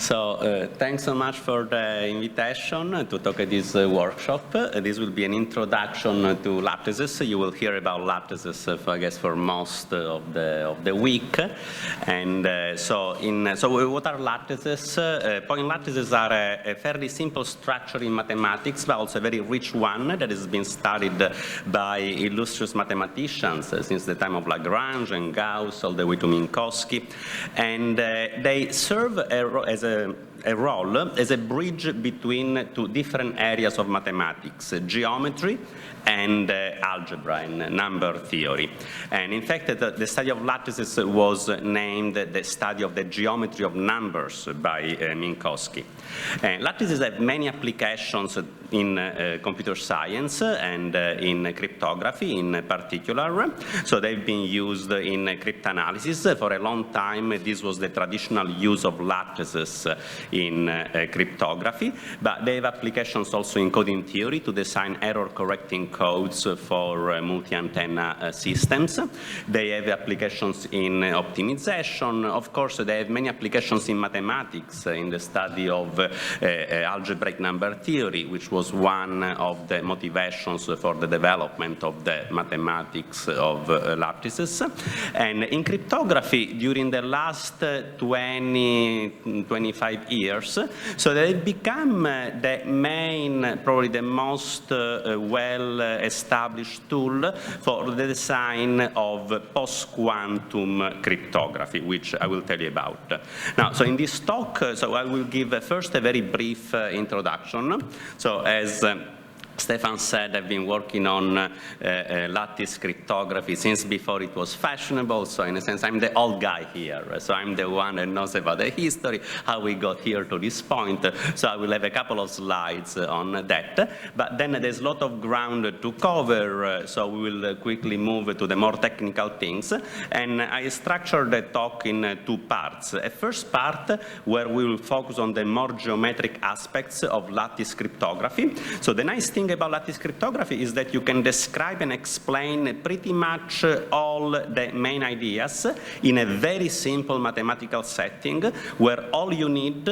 Thanks so much for the invitation to talk at this workshop. This will be an introduction to lattices. You will hear about lattices, I guess, for most of the week. And what are lattices? Point lattices are a fairly simple structure in mathematics, but also a very rich one that has been studied by illustrious mathematicians since the time of Lagrange and Gauss, all the way to Minkowski. And they serve as a role as a bridge between two different areas of mathematics, geometry and algebra and number theory. And in fact, the study of lattices was named the study of the geometry of numbers by Minkowski. Lattices have many applications in computer science and in cryptography in particular. So they've been used in cryptanalysis. For a long time, this was the traditional use of lattices in cryptography, but they have applications also in coding theory to design error-correcting codes for multi-antenna systems. They have applications in optimization. Of course, they have many applications in mathematics, in the study of algebraic number theory, which was one of the motivations for the development of the mathematics of lattices. And in cryptography, during the last 25 years, so they've become the main, probably the most well-established tool for the design of post-quantum cryptography, which I will tell you about. Now, so in this talk, so I will give first a very brief introduction. So as Stefan said, I've been working on lattice cryptography since before it was fashionable. So in a sense, I'm the old guy here. So I'm the one that knows about the history, how we got here to this point. So I will have a couple of slides on that. But then there's a lot of ground to cover. So we will quickly move to the more technical things. And I structured the talk in two parts. A first part where we will focus on the more geometric aspects of lattice cryptography. So the nice thing about lattice cryptography is that you can describe and explain pretty much all the main ideas in a very simple mathematical setting where all you need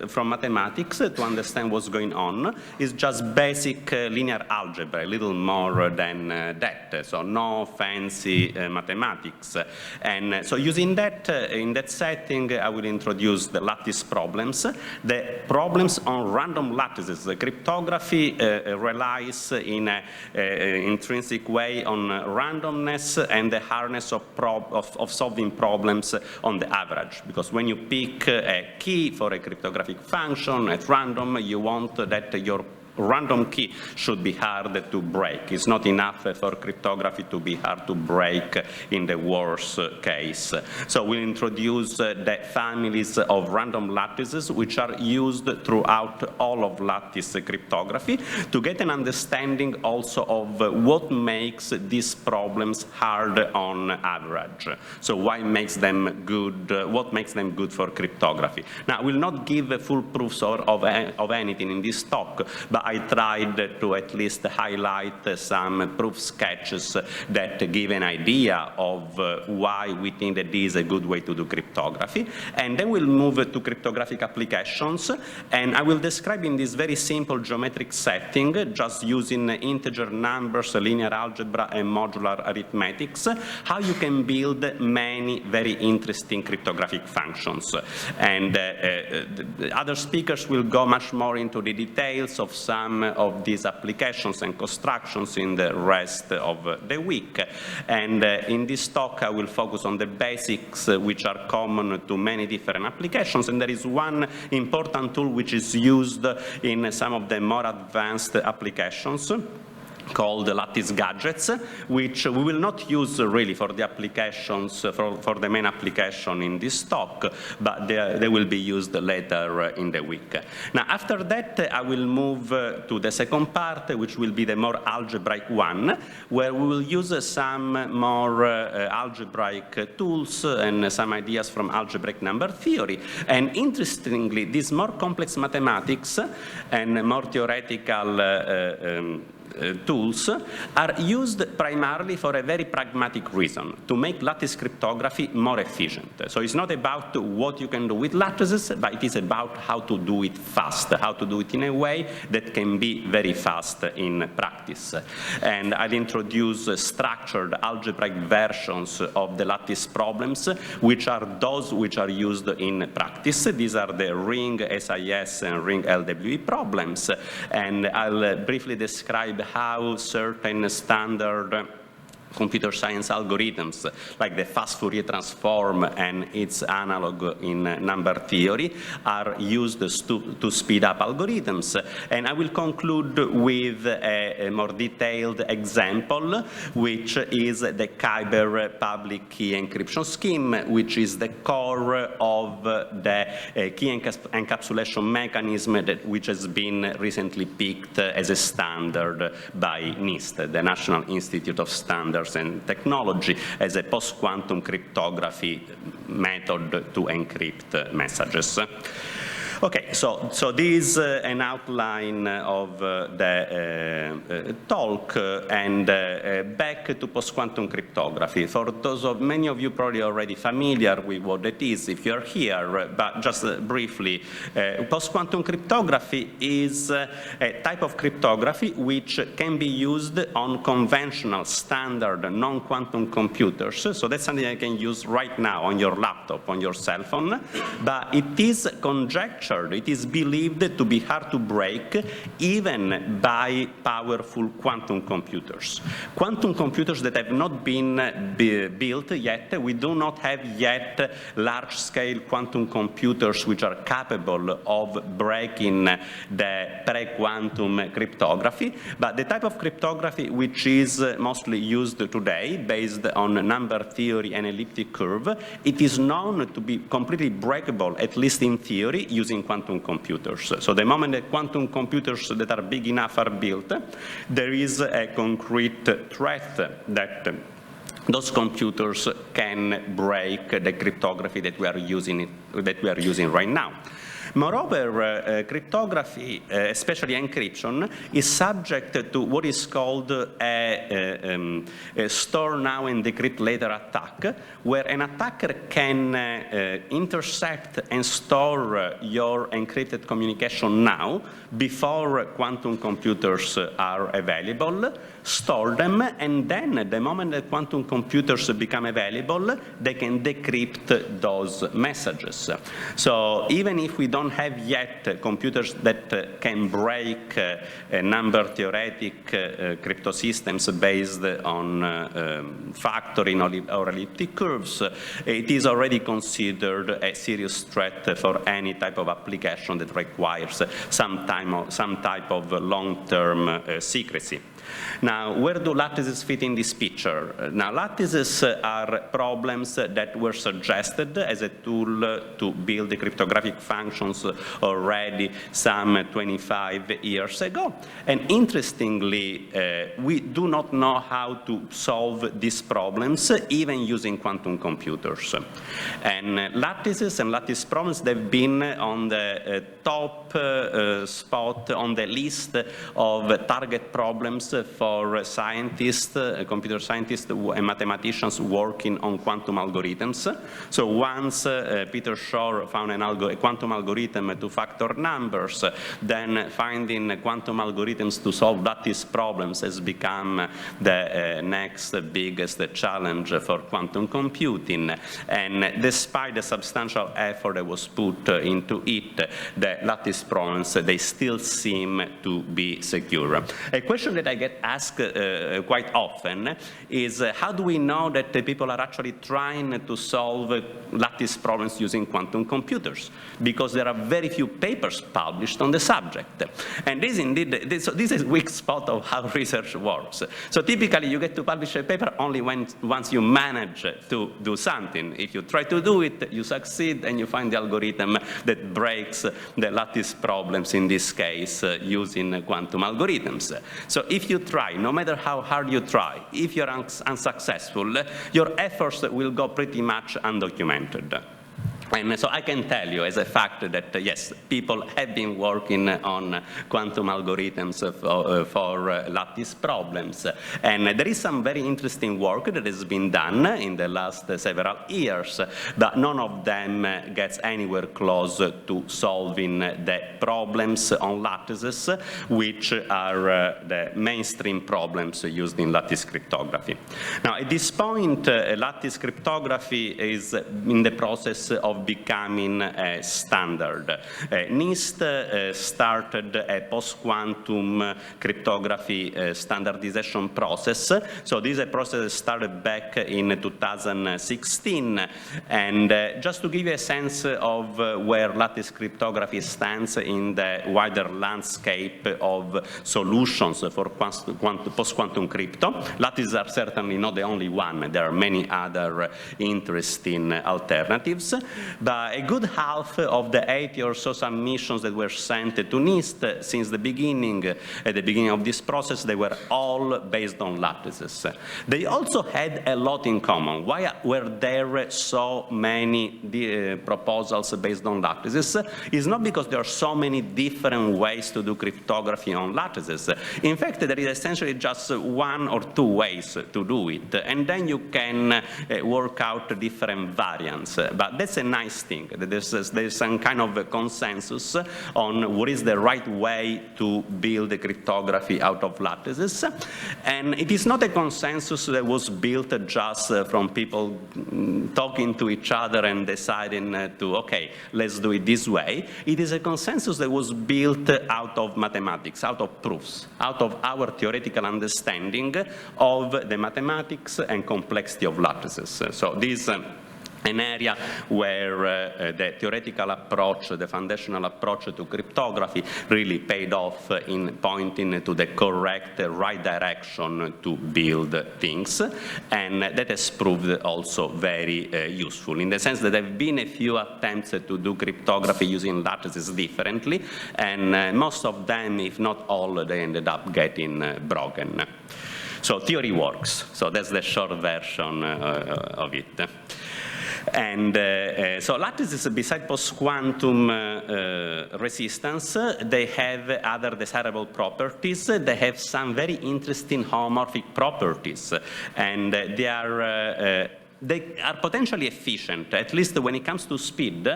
from mathematics to understand what's going on is just basic linear algebra, a little more than that, so no fancy mathematics. And so using that, in that setting, I will introduce the lattice problems, the problems on random lattices. The cryptography relies in an intrinsic way on randomness and the hardness of solving problems on the average. Because when you pick a key for a cryptographic function at random, you want that your random key should be hard to break. It's not enough for cryptography to be hard to break in the worst case. So we'll introduce the families of random lattices which are used throughout all of lattice cryptography to get an understanding also of what makes these problems hard on average. So why makes them good, what makes them good for cryptography. Now, I will not give full proofs of anything in this talk, but I tried to at least highlight some proof sketches that give an idea of why we think that this is a good way to do cryptography. And then we'll move to cryptographic applications. And I will describe in this very simple geometric setting, just using integer numbers, linear algebra, and modular arithmetics, how you can build many very interesting cryptographic functions. And other speakers will go much more into the details of some of these applications and constructions in the rest of the week. And in this talk, I will focus on the basics which are common to many different applications. And there is one important tool which is used in some of the more advanced applications, called lattice gadgets, which we will not use really for the applications, for the main application in this talk, but they will be used later in the week. Now, after that, I will move to the second part, which will be the more algebraic one, where we will use some more algebraic tools and some ideas from algebraic number theory. And interestingly, this more complex mathematics and more theoretical tools are used primarily for a very pragmatic reason, to make lattice cryptography more efficient. So it's not about what you can do with lattices, but it is about how to do it fast, how to do it in a way that can be very fast in practice. And I'll introduce structured algebraic versions of the lattice problems, which are those which are used in practice. These are the ring SIS and ring LWE problems, and I'll briefly describe how certain standard computer science algorithms, like the fast Fourier transform and its analog in number theory, are used to speed up algorithms. And I will conclude with a more detailed example, which is the Kyber public key encryption scheme, which is the core of the key encapsulation mechanism which has been recently picked as a standard by NIST, the National Institute of Standards and Technology, as a post-quantum cryptography method to encrypt messages. Okay, so this is an outline of the talk, and back to post-quantum cryptography. For those of many of you probably already familiar with what it is if you're here, but just briefly, post-quantum cryptography is a type of cryptography which can be used on conventional, standard, non-quantum computers. So that's something you can use right now on your laptop, on your cell phone, but it is conjectured, it is believed to be hard to break even by powerful quantum computers. Quantum computers that have not been built yet, we do not have yet large-scale quantum computers which are capable of breaking the pre-quantum cryptography, but the type of cryptography which is mostly used today, based on number theory and elliptic curve, it is known to be completely breakable, at least in theory, using quantum computers. So the moment that quantum computers that are big enough are built, there is a concrete threat that those computers can break the cryptography that we are using right now. Moreover, cryptography, especially encryption, is subject to what is called a store now and decrypt later attack, where an attacker can intercept and store your encrypted communication now, before quantum computers are available, store them, and then the moment that quantum computers become available, they can decrypt those messages. So even if we don't have yet computers that can break number theoretic crypto systems based on factoring or elliptic curves, it is already considered a serious threat for any type of application that requires some type of long-term secrecy. Now, where do lattices fit in this picture? Now, lattices are problems that were suggested as a tool to build the cryptographic functions already some 25 years ago. And interestingly, we do not know how to solve these problems, even using quantum computers. And lattices and lattice problems, they've been on the top spot on the list of target problems for scientists, computer scientists and mathematicians working on quantum algorithms. So once Peter Shor found a quantum algorithm to factor numbers, then finding quantum algorithms to solve lattice problems has become the next biggest challenge for quantum computing. And despite the substantial effort that was put into it, the lattice problems, they still seem to be secure. A question that I get asked quite often is how do we know that the people are actually trying to solve lattice problems using quantum computers? Because there are very few papers published on the subject. And this is a weak spot of how research works. So typically you get to publish a paper only once you manage to do something. If you try to do it, you succeed and you find the algorithm that breaks the lattice problems, in this case, using quantum algorithms. So if you try, no matter how hard you try, if you're unsuccessful, your efforts will go pretty much undocumented. And so I can tell you as a fact that, yes, people have been working on quantum algorithms for lattice problems. And there is some very interesting work that has been done in the last several years, but none of them gets anywhere close to solving the problems on lattices, which are the mainstream problems used in lattice cryptography. Now, at this point, lattice cryptography is in the process of becoming a standard. NIST started a post-quantum cryptography standardization process. So this is a process that started back in 2016. And just to give you a sense of where lattice cryptography stands in the wider landscape of solutions for post-quantum crypto, lattices are certainly not the only one. There are many other interesting alternatives. But a good half of the 80 or so submissions that were sent to NIST since the beginning, at the beginning of this process, they were all based on lattices. They also had a lot in common. Why were there so many proposals based on lattices? It's not because there are so many different ways to do cryptography on lattices. In fact, there is essentially just one or two ways to do it, and then you can work out different variants. But that's a nice thing. There's some kind of consensus on what is the right way to build the cryptography out of lattices. And it is not a consensus that was built just from people talking to each other and deciding to, okay, let's do it this way. It is a consensus that was built out of mathematics, out of proofs, out of our theoretical understanding of the mathematics and complexity of lattices. So this an area where the theoretical approach, the foundational approach to cryptography really paid off in pointing to the correct, right direction to build things. And that has proved also very useful in the sense that there have been a few attempts to do cryptography using lattices differently, and most of them, if not all, they ended up getting broken. So theory works. So that's the short version of it. And so lattices, besides post-quantum resistance, they have other desirable properties. They have some very interesting homomorphic properties, and they are potentially efficient, at least when it comes to speed.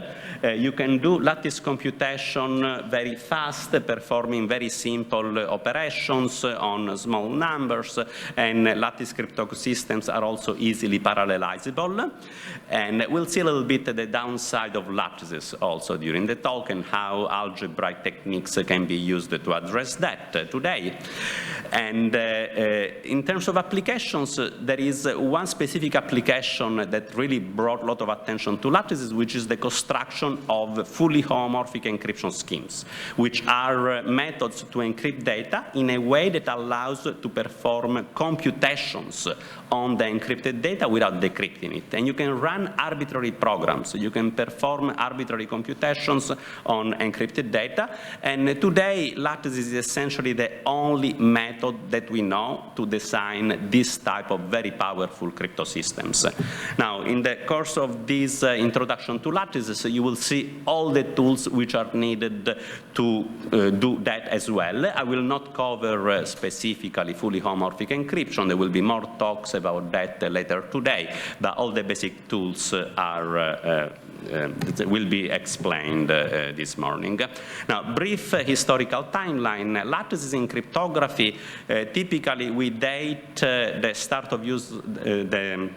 You can do lattice computation very fast, performing very simple operations on small numbers, and lattice cryptography systems are also easily parallelizable. And we'll see a little bit the downside of lattices also during the talk, and how algebraic techniques can be used to address that today. And in terms of applications, there is one specific application that really brought a lot of attention to lattices, which is the construction of fully homomorphic encryption schemes, which are methods to encrypt data in a way that allows to perform computations on the encrypted data without decrypting it. And you can run arbitrary programs. You can perform arbitrary computations on encrypted data. And today, lattice is essentially the only method that we know to design this type of very powerful crypto systems. Now, in the course of this introduction to lattices, you will see all the tools which are needed to do that as well. I will not cover specifically fully homomorphic encryption. There will be more talks about that later today, but all the basic tools are will be explained this morning. Now, brief historical timeline. Lattices in cryptography, typically we date the start of use, the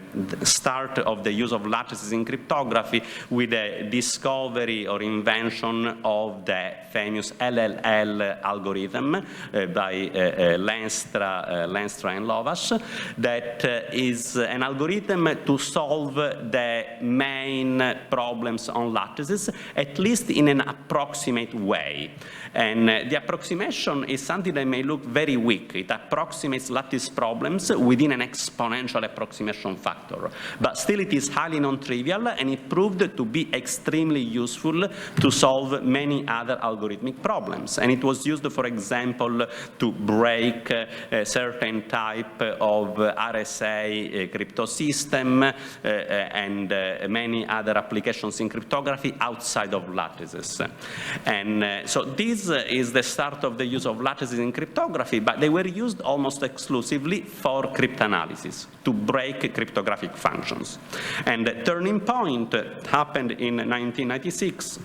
start of the use of lattices in cryptography with the discovery or invention of the famous LLL algorithm by Lenstra and Lovász. That is an algorithm to solve the main problems on lattices, at least in an approximate way. And the approximation is something that may look very weak. It approximates lattice problems within an exponential approximation factor. But still it is highly non-trivial, and it proved to be extremely useful to solve many other algorithmic problems. And it was used, for example, to break a certain type of RSA crypto system and many other applications applications in cryptography outside of lattices. And so this is the start of the use of lattices in cryptography, but they were used almost exclusively for cryptanalysis, to break cryptographic functions. And the turning point happened in 1996,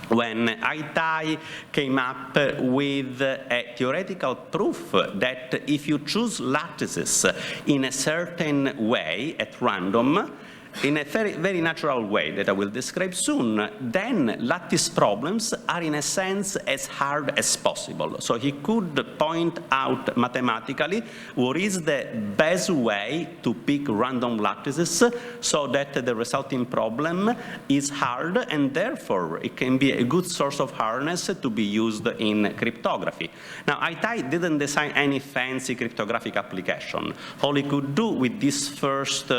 when ITAI came up with a theoretical proof that if you choose lattices in a certain way at random, in a very, very natural way that I will describe soon, then lattice problems are in a sense as hard as possible. So he could point out mathematically what is the best way to pick random lattices so that the resulting problem is hard, and therefore it can be a good source of hardness to be used in cryptography. Now, ITAI didn't design any fancy cryptographic application. All he could do with this first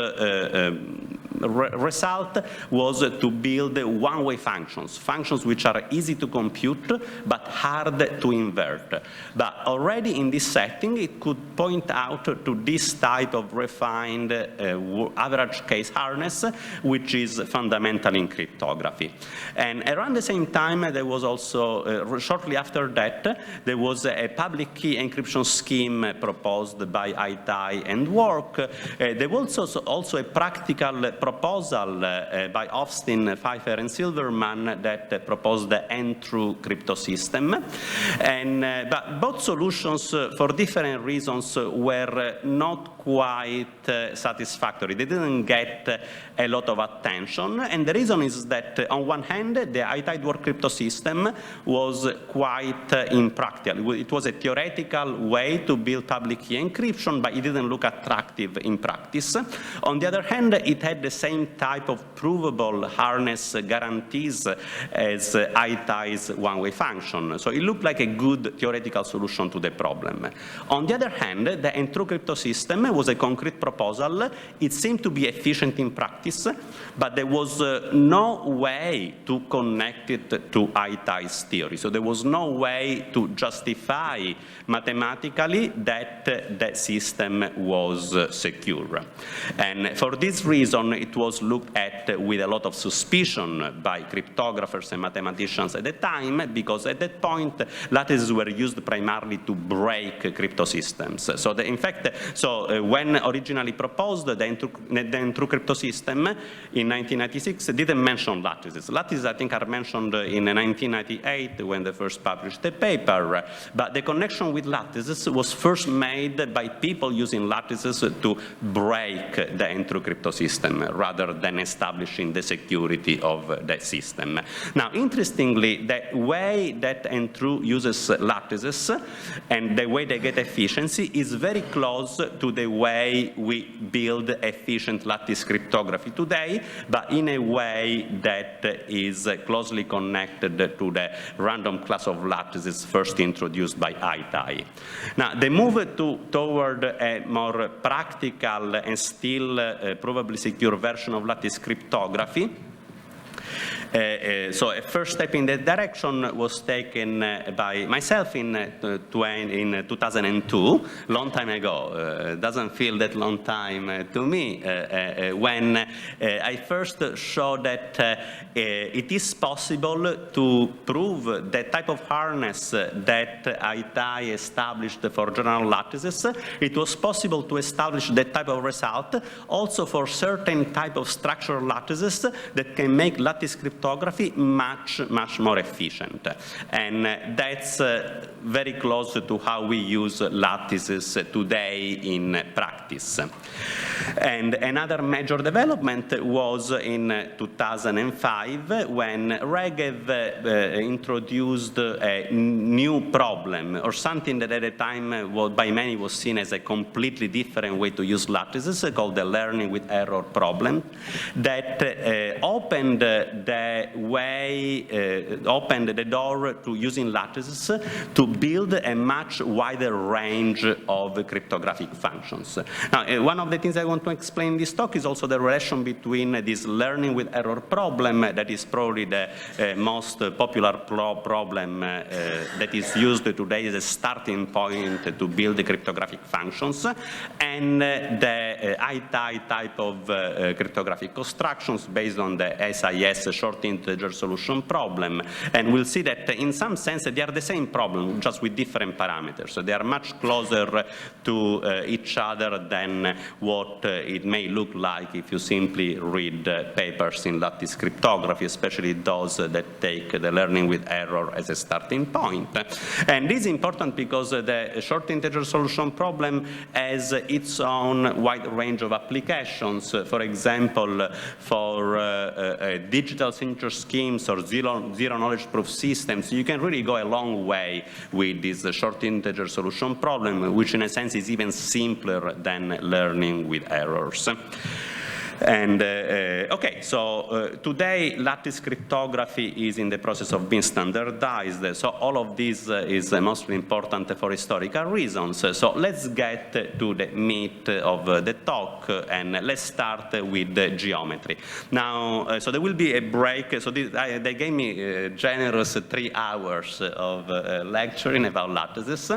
result was to build one-way functions, functions which are easy to compute but hard to invert. But already in this setting, it could point out to this type of refined average case hardness, which is fundamental in cryptography. And around the same time, there was also, shortly after that, there was a public key encryption scheme proposed by ITAI and WORK. There was also a practical proposal by Austin, Pfeiffer, and Silverman that proposed the N-true crypto system. And, but both solutions, for different reasons, were not quite satisfactory. They didn't get a lot of attention. And the reason is that, on one hand, the ITAI WORK crypto system was quite impractical. It was a theoretical way to build public key encryption, but it didn't look attractive in practice. On the other hand, it had the same type of provable hardness guarantees as ITAI's one-way function. So it looked like a good theoretical solution to the problem. On the other hand, the N-true crypto system was a concrete proposal. It seemed to be efficient in practice, but there was no way to connect it to ITAI's theory. So there was no way to justify mathematically that the system was secure. And for this reason, it was looked at with a lot of suspicion by cryptographers and mathematicians at the time, because at that point, lattices were used primarily to break crypto systems. So in fact, when originally proposed, the N-true crypto system in 1996 didn't mention lattices. Lattices, I think, are mentioned in 1998 when they first published the paper, but the connection with lattices was first made by people using lattices to break the N-true crypto system rather than establishing the security of the system. Now, interestingly, the way that N-true uses lattices and the way they get efficiency is very close to the way we build efficient lattice cryptography today, but in a way that is closely connected to the random class of lattices first introduced by ITAI. Now, the move toward a more practical and still probably secure version of lattice cryptography. So a first step in that direction was taken by myself in 2002, long time ago. Doesn't feel that long time to me, when I first showed that it is possible to prove the type of hardness that ITAI established for general lattices. It was possible to establish that type of result also for certain type of structural lattices that can make lattice cryptography much more efficient. And that's very close to how we use lattices today in practice. And another major development was in 2005 when Regev introduced a new problem, or something that at the time by many was seen as a completely different way to use lattices, called the learning with error problem, that opened the door to using lattices to build a much wider range of cryptographic functions. Now, one of the things I want to explain in this talk is also the relation between this learning with error problem, that is probably the most popular problem that is used today as a starting point to build the cryptographic functions, and the ITAI type of cryptographic constructions based on the SIA SIS short integer solution problem. And we'll see that in some sense they are the same problem, just with different parameters. So they are much closer to each other than what it may look like if you simply read papers in lattice cryptography, especially those that take the learning with error as a starting point. And this is important because the short integer solution problem has its own wide range of applications. For example, for digital signature schemes or zero knowledge proof systems, you can really go a long way with this short integer solution problem, which in a sense is even simpler than learning with errors. And okay, so today lattice cryptography is in the process of being standardized. So all of this is mostly important for historical reasons. So let's get to the meat of the talk, and let's start with the geometry. Now, so there will be a break. So they gave me generous 3 hours of lecturing about lattices,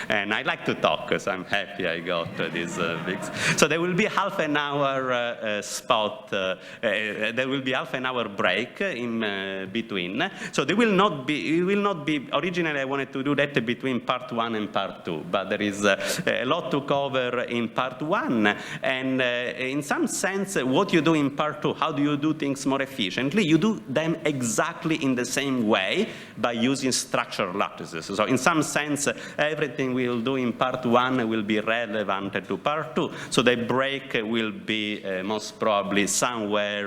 and I like to talk, so I'm happy I got these bits. So there will be half an hour there will be half an hour break in between. So there will not be, originally I wanted to do that between part 1 and part 2, but there is a lot to cover in part 1, and in some sense, what you do in part 2, how do you do things more efficiently? You do them exactly in the same way by using structured lattices. So in some sense, everything we'll do in part 1 will be relevant to part 2. So the break will be most probably somewhere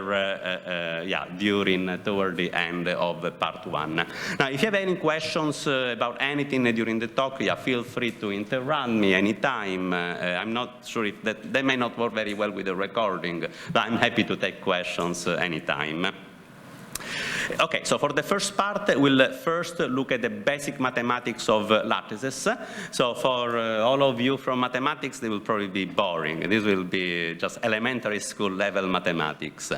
toward the end of part 1. Now, if you have any questions about anything during the talk, feel free to interrupt me anytime. I'm not sure if that may not work very well with the recording, but I'm happy to take questions anytime. Okay, so for the first part, we'll first look at the basic mathematics of lattices. So for all of you from mathematics, they will probably be boring. This will be just elementary school level mathematics.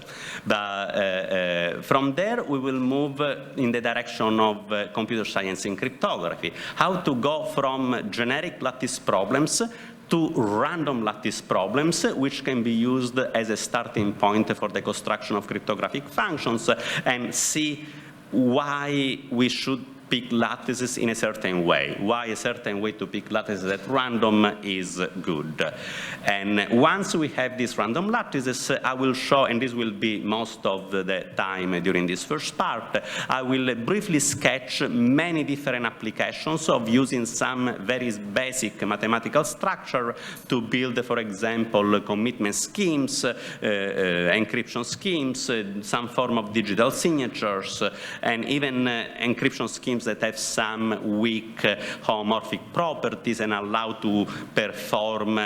But from there, we will move in the direction of computer science and cryptography. How to go from generic lattice problems to random lattice problems, which can be used as a starting point for the construction of cryptographic functions, and see why we should pick lattices in a certain way, why a certain way to pick lattices at random is good. And once we have these random lattices, I will show, and this will be most of the time during this first part, I will briefly sketch many different applications of using some very basic mathematical structure to build, for example, commitment schemes, encryption schemes, some form of digital signatures, and even encryption schemes that have some weak homomorphic properties and allow to perform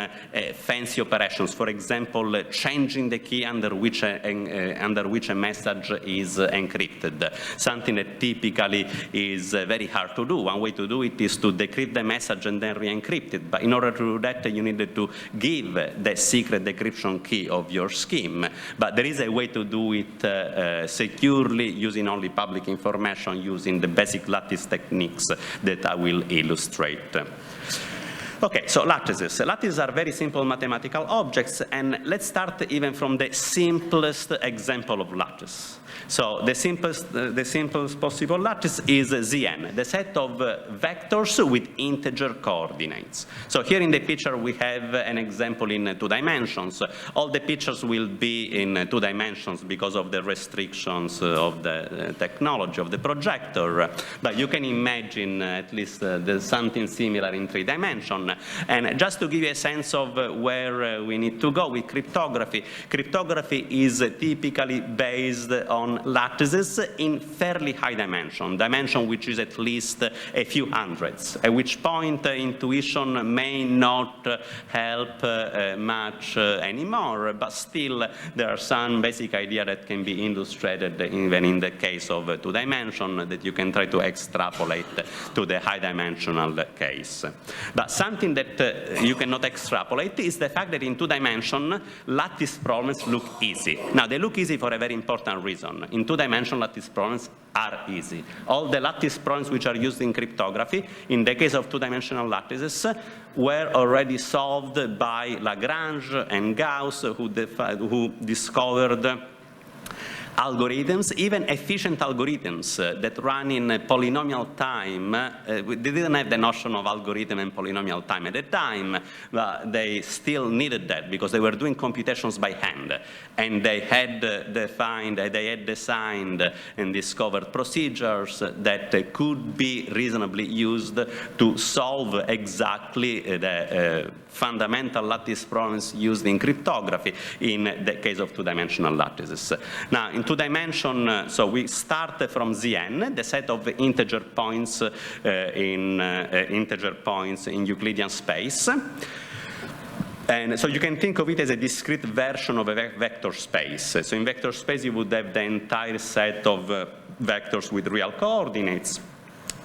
fancy operations. For example, changing the key under which a message is encrypted, something that typically is very hard to do. One way to do it is to decrypt the message and then re-encrypt it. But in order to do that, you need to give the secret decryption key of your scheme. But there is a way to do it securely using only public information, using the basic lattice techniques that I will illustrate. Okay, so lattices. Lattices are very simple mathematical objects, and let's start even from the simplest example of lattice. So the simplest possible lattice is Zn, the set of vectors with integer coordinates. So here in the picture we have an example in 2 dimensions. All the pictures will be in 2 dimensions because of the restrictions of the technology of the projector. But you can imagine at least there's something similar in 3 dimensions. And just to give you a sense of where we need to go with cryptography, cryptography is typically based on lattices in fairly high dimension which is at least a few hundreds, at which point intuition may not help much anymore, but still there are some basic ideas that can be illustrated even in the case of 2 dimension that you can try to extrapolate to the high dimensional case. But something that you cannot extrapolate is the fact that in 2 dimensions, lattice problems look easy. Now, they look easy for a very important reason. In 2 dimensions, lattice problems are easy. All the lattice problems which are used in cryptography, in the case of 2-dimensional lattices, were already solved by Lagrange and Gauss, who discovered algorithms, even efficient algorithms that run in polynomial time. They didn't have the notion of algorithm and polynomial time at the time, but they still needed that because they were doing computations by hand, and they had designed and discovered procedures that could be reasonably used to solve exactly the fundamental lattice problems used in cryptography in the case of two-dimensional lattices. Now, in two-dimension, so we start from Zn, the set of integer points in Euclidean space. And so you can think of it as a discrete version of a vector space. So in vector space, you would have the entire set of vectors with real coordinates.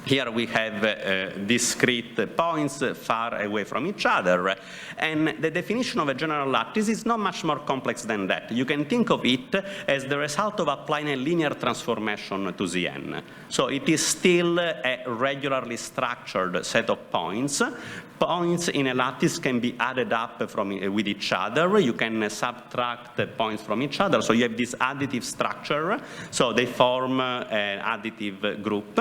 Here we have discrete points far away from each other. And the definition of a general lattice is not much more complex than that. You can think of it as the result of applying a linear transformation to Zn. So it is still a regularly structured set of points. Points in a lattice can be added up with each other. You can subtract the points from each other. So you have this additive structure. So they form an additive group.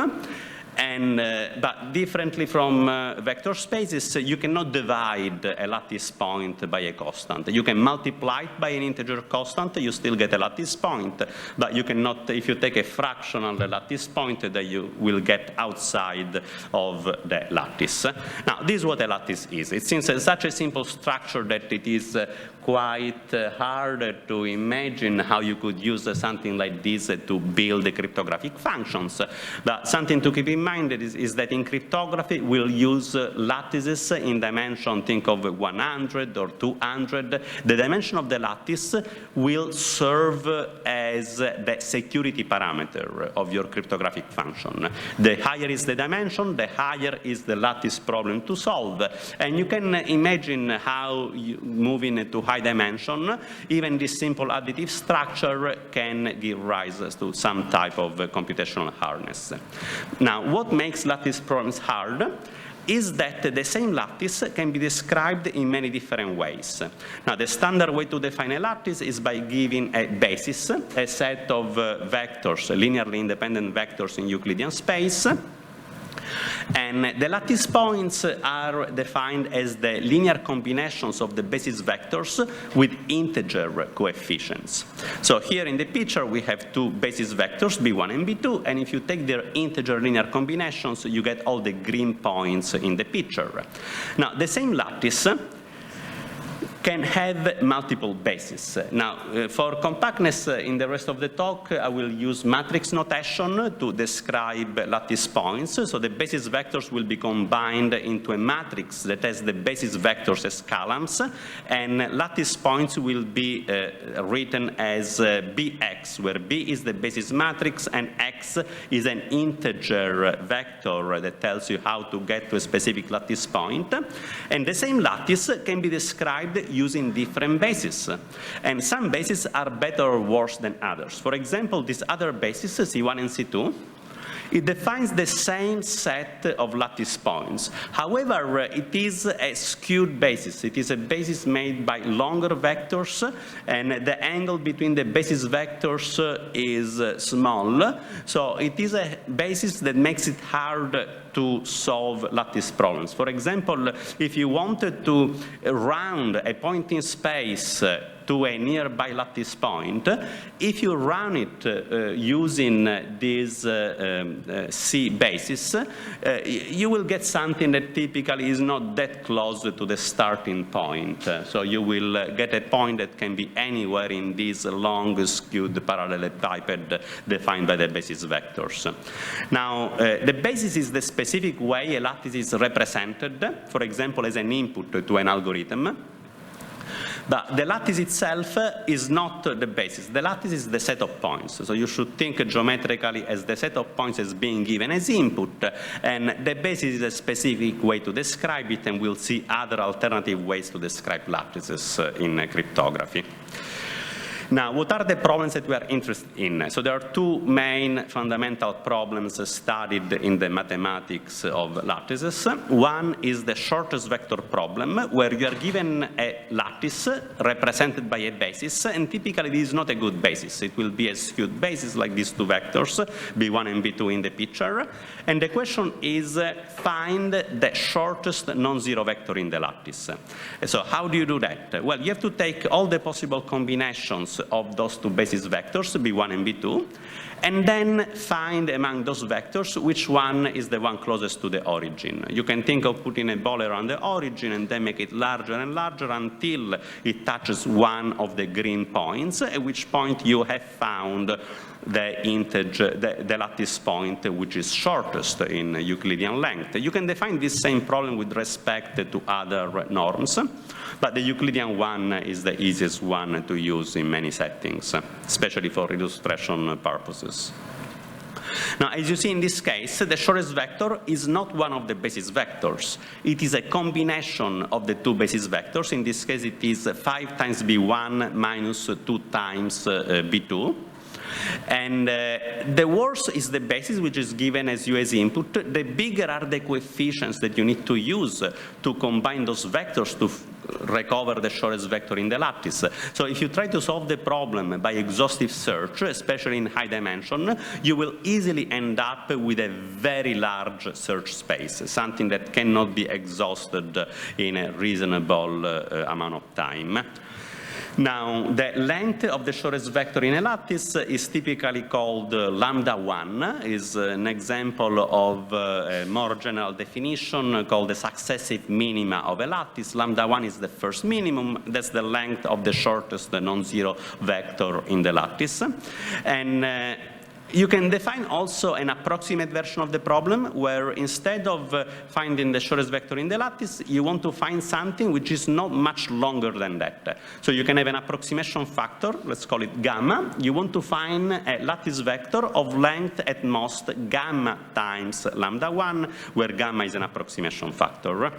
And, but differently from vector spaces, you cannot divide a lattice point by a constant. You can multiply it by an integer constant, you still get a lattice point, but you cannot, if you take a fraction of the lattice point, that you will get outside of the lattice. Now, this is what a lattice is. It seems such a simple structure that it is quite hard to imagine how you could use something like this to build cryptographic functions. But something to keep in mind is that in cryptography, we'll use lattices in dimension, think of 100 or 200. The dimension of the lattice will serve as the security parameter of your cryptographic function. The higher is the dimension, the higher is the lattice problem to solve. And you can imagine how moving to high dimension, even this simple additive structure can give rise to some type of computational hardness. Now, what makes lattice problems hard is that the same lattice can be described in many different ways. Now, the standard way to define a lattice is by giving a basis, a set of vectors, linearly independent vectors in Euclidean space. And the lattice points are defined as the linear combinations of the basis vectors with integer coefficients. So here in the picture, we have two basis vectors, b1 and b2, and if you take their integer linear combinations, you get all the green points in the picture. Now, the same lattice can have multiple bases. Now, for compactness in the rest of the talk, I will use matrix notation to describe lattice points. So the basis vectors will be combined into a matrix that has the basis vectors as columns, and lattice points will be written as bx, where b is the basis matrix and x is an integer vector that tells you how to get to a specific lattice point. And the same lattice can be described using different bases. And some bases are better or worse than others. For example, these other bases, C1 and C2, it defines the same set of lattice points. However, it is a skewed basis. It is a basis made by longer vectors, and the angle between the basis vectors is small. So it is a basis that makes it hard to solve lattice problems. For example, if you wanted to round a point in space to a nearby lattice point, if you run it using this C basis, you will get something that typically is not that close to the starting point. So you will get a point that can be anywhere in this long skewed parallelepiped defined by the basis vectors. Now, the basis is the specific way a lattice is represented, for example, as an input to an algorithm. But the lattice itself is not the basis. The lattice is the set of points. So you should think geometrically as the set of points as being given as input. And the basis is a specific way to describe it, and we'll see other alternative ways to describe lattices in cryptography. Now, what are the problems that we are interested in? So there are two main fundamental problems studied in the mathematics of lattices. One is the shortest vector problem, where you are given a lattice represented by a basis, and typically this is not a good basis. It will be a skewed basis like these two vectors, B1 and B2 in the picture. And the question is, find the shortest non-zero vector in the lattice. So how do you do that? Well, you have to take all the possible combinations of those two basis vectors, B1 and B2, and then find among those vectors which one is the one closest to the origin. You can think of putting a ball around the origin and then make it larger and larger until it touches one of the green points, at which point you have found the integer, the lattice point which is shortest in Euclidean length. You can define this same problem with respect to other norms, but the Euclidean one is the easiest one to use in many settings, especially for illustration purposes. Now, as you see in this case, the shortest vector is not one of the basis vectors. It is a combination of the two basis vectors. In this case, it is 5 times B1 minus 2 times B2. And the worse is the basis, which is given as U as input. The bigger are the coefficients that you need to use to combine those vectors to recover the shortest vector in the lattice. So if you try to solve the problem by exhaustive search, especially in high dimension, you will easily end up with a very large search space, something that cannot be exhausted in a reasonable amount of time. Now, the length of the shortest vector in a lattice is typically called lambda 1, is an example of a more general definition called the successive minima of a lattice. Lambda 1 is the first minimum. That's the length of the shortest non-zero vector in the lattice. And you can define also an approximate version of the problem where instead of finding the shortest vector in the lattice, you want to find something which is not much longer than that. So you can have an approximation factor, let's call it gamma. You want to find a lattice vector of length at most gamma times lambda 1, where gamma is an approximation factor.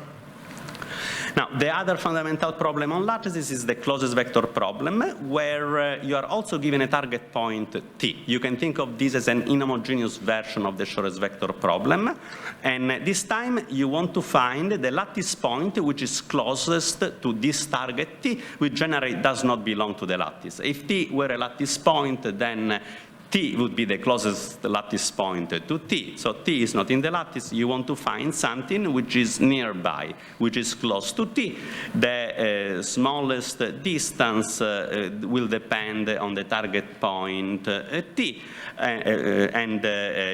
Now, the other fundamental problem on lattices is the closest vector problem, where you are also given a target point T. You can think of this as an inhomogeneous version of the shortest vector problem. And this time, you want to find the lattice point which is closest to this target T, which generally does not belong to the lattice. If T were a lattice point, then T would be the closest lattice point to T. So T is not in the lattice. You want to find something which is nearby, which is close to T. The smallest distance will depend on the target point T.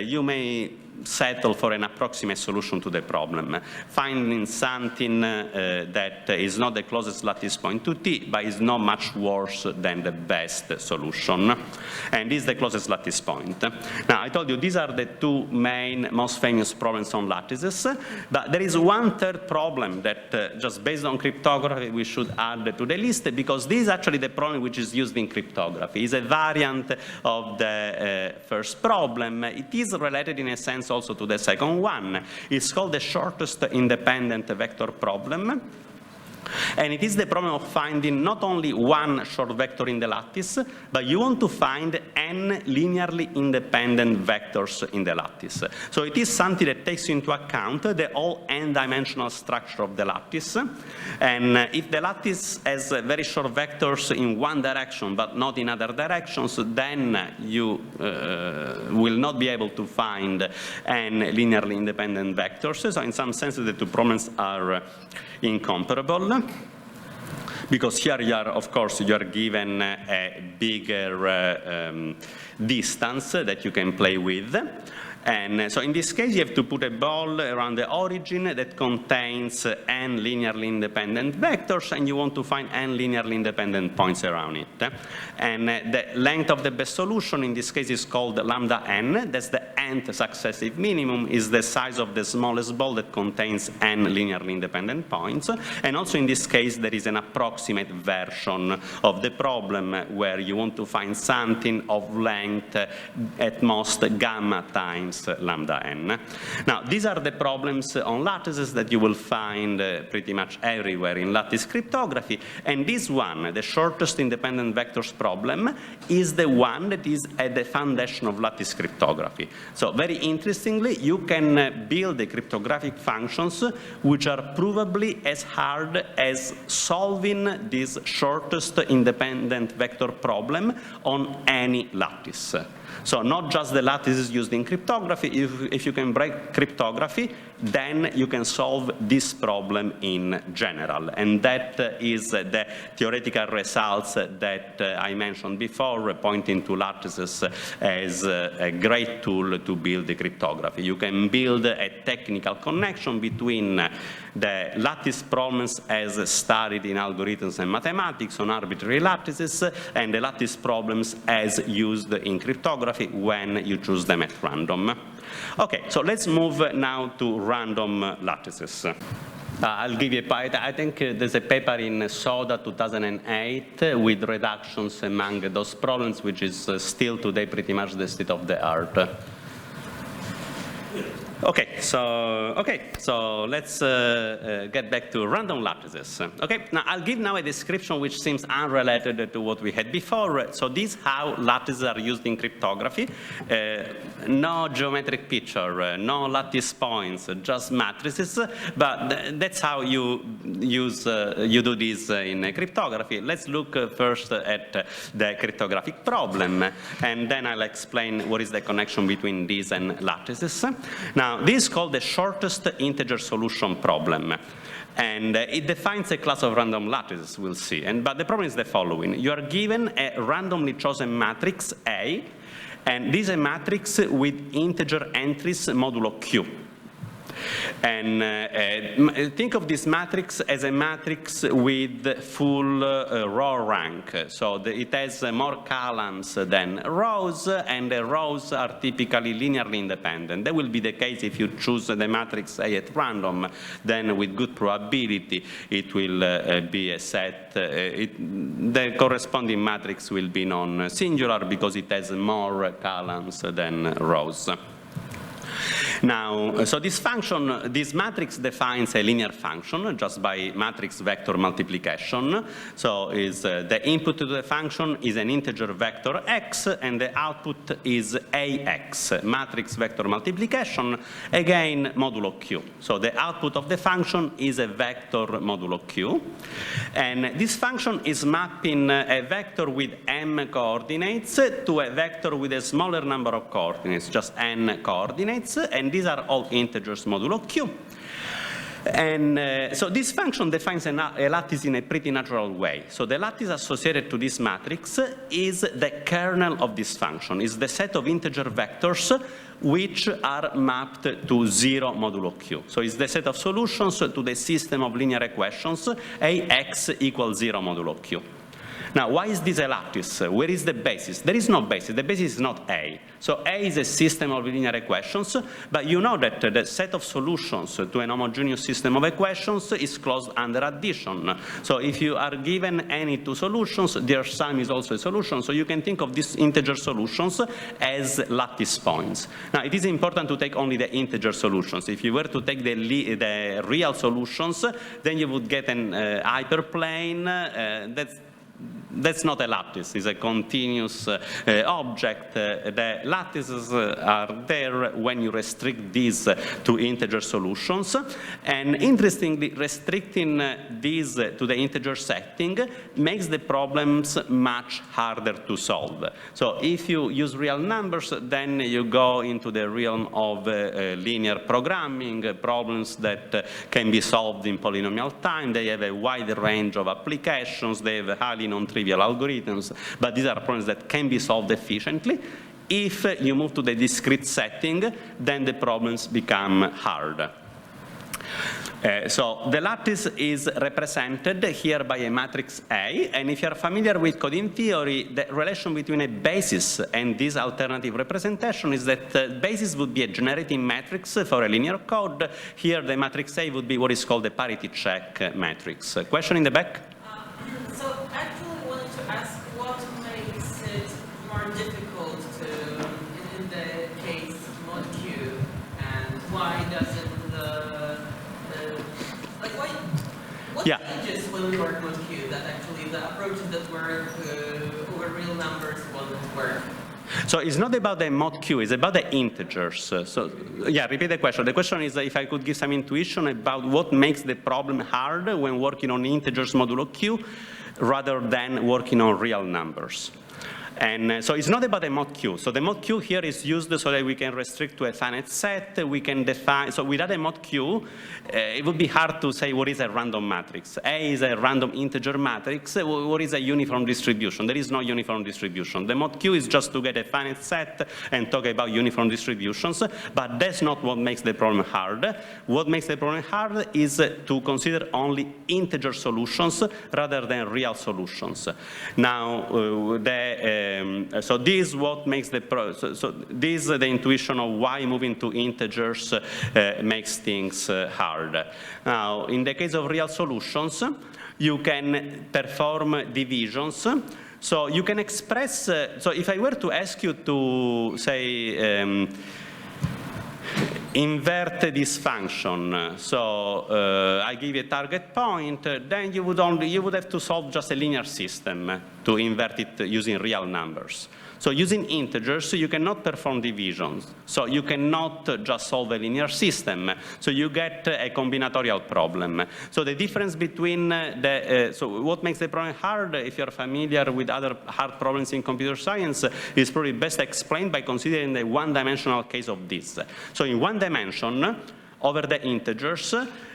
You may settle for an approximate solution to the problem, finding something that is not the closest lattice point to T, but is not much worse than the best solution. And this is the closest lattice point. Now, I told you these are the two main, most famous problems on lattices, but there is one third problem that, just based on cryptography, we should add to the list, because this is actually the problem which is used in cryptography. It's a variant of the first problem. It is related in a sense also to the second one. It's called the shortest independent vector problem. And it is the problem of finding not only one short vector in the lattice, but you want to find n linearly independent vectors in the lattice. So it is something that takes into account the whole n-dimensional structure of the lattice. And if the lattice has very short vectors in one direction, but not in other directions, then you will not be able to find n linearly independent vectors. So in some sense, the two problems are incomparable, because here you are, of course, you are given a bigger distance that you can play with. And so in this case, you have to put a ball around the origin that contains n linearly independent vectors, and you want to find n linearly independent points around it. And the length of the best solution in this case is called lambda n. That's the nth successive minimum is the size of the smallest ball that contains n linearly independent points. And also in this case, there is an approximate version of the problem where you want to find something of length at most gamma times lambda n. Now, these are the problems on lattices that you will find pretty much everywhere in lattice cryptography. And this one, the shortest independent vectors problem, is the one that is at the foundation of lattice cryptography. So very interestingly, you can build the cryptographic functions which are provably as hard as solving this shortest independent vector problem on any lattice. So not just the lattices used in cryptography. If you can break cryptography, then you can solve this problem in general. And that is the theoretical results that I mentioned before, pointing to lattices as a great tool to build the cryptography. You can build a technical connection between the lattice problems as studied in algorithms and mathematics on arbitrary lattices and the lattice problems as used in cryptography when you choose them at random. Okay, so let's move now to random lattices. I'll give you I think there's a paper in SODA 2008 with reductions among those problems, which is still today pretty much the state of the art. Okay, so let's get back to random lattices. Okay, now I'll give now a description which seems unrelated to what we had before. So this is how lattices are used in cryptography. No geometric picture, no lattice points, just matrices. But that's how you do this in cryptography. Let's look first at the cryptographic problem, and then I'll explain what is the connection between these and lattices. Now, this is called the shortest integer solution problem. And it defines a class of random lattices, we'll see. But the problem is the following. You are given a randomly chosen matrix A, and this is a matrix with integer entries modulo Q. And think of this matrix as a matrix with full row rank. So it has more columns than rows, and the rows are typically linearly independent. That will be the case if you choose the matrix A at random. Then with good probability, it will be a set. The corresponding matrix will be non-singular because it has more columns than rows. Now, so this matrix defines a linear function just by matrix vector multiplication. So the input to the function is an integer vector x, and the output is ax, matrix vector multiplication, again modulo q. So the output of the function is a vector modulo q. And this function is mapping a vector with m coordinates to a vector with a smaller number of coordinates, just n coordinates, and these are all integers modulo q. And so this function defines a lattice in a pretty natural way. So the lattice associated to this matrix is the kernel of this function, is the set of integer vectors which are mapped to 0 modulo q. So it's the set of solutions to the system of linear equations ax equals 0 modulo q. Now, why is this a lattice? Where is the basis? There is no basis. The basis is not A. So A is a system of linear equations, but you know that the set of solutions to an homogeneous system of equations is closed under addition. So if you are given any two solutions, their sum is also a solution. So you can think of these integer solutions as lattice points. Now, it is important to take only the integer solutions. If you were to take the real solutions, then you would get an hyperplane that's not a lattice, it's a continuous object. The lattices are there when you restrict these to integer solutions. And interestingly, restricting these to the integer setting makes the problems much harder to solve. So if you use real numbers, then you go into the realm of linear programming, problems that can be solved in polynomial time. They have a wide range of applications. They have highly non-trivial algorithms, but these are problems that can be solved efficiently. If you move to the discrete setting, then the problems become hard. So the lattice is represented here by a matrix A, and if you're familiar with coding theory, the relation between a basis and this alternative representation is that the basis would be a generating matrix for a linear code. Here the matrix A would be what is called a parity check matrix. Question in the back? So actually I wanted to ask what makes it more difficult in the case mod Q, and why doesn't what changes when we work mod Q that actually the approaches that work over real numbers won't work? So it's not about the mod Q, it's about the integers. So yeah, repeat the question. The question is if I could give some intuition about what makes the problem hard when working on integers modulo Q rather than working on real numbers. And so it's not about a mod Q. So the mod Q here is used so that we can restrict to a finite set. We can define, so without a mod Q, it would be hard to say what is a random matrix. A is a random integer matrix. What is a uniform distribution? There is no uniform distribution. The mod Q is just to get a finite set and talk about uniform distributions, but that's not what makes the problem hard. What makes the problem hard is to consider only integer solutions rather than real solutions. Now, so this is what makes the this is the intuition of why moving to integers makes things hard. Now, in the case of real solutions, you can perform divisions. So you can express. So if I were to ask you to say invert this function, so I give you a target point, then you would have to solve just a linear system to invert it using real numbers. So using integers, you cannot perform divisions. So you cannot just solve a linear system. So you get a combinatorial problem. So the difference between so what makes the problem hard, if you're familiar with other hard problems in computer science, is probably best explained by considering the one-dimensional case of this. So in one dimension, over the integers,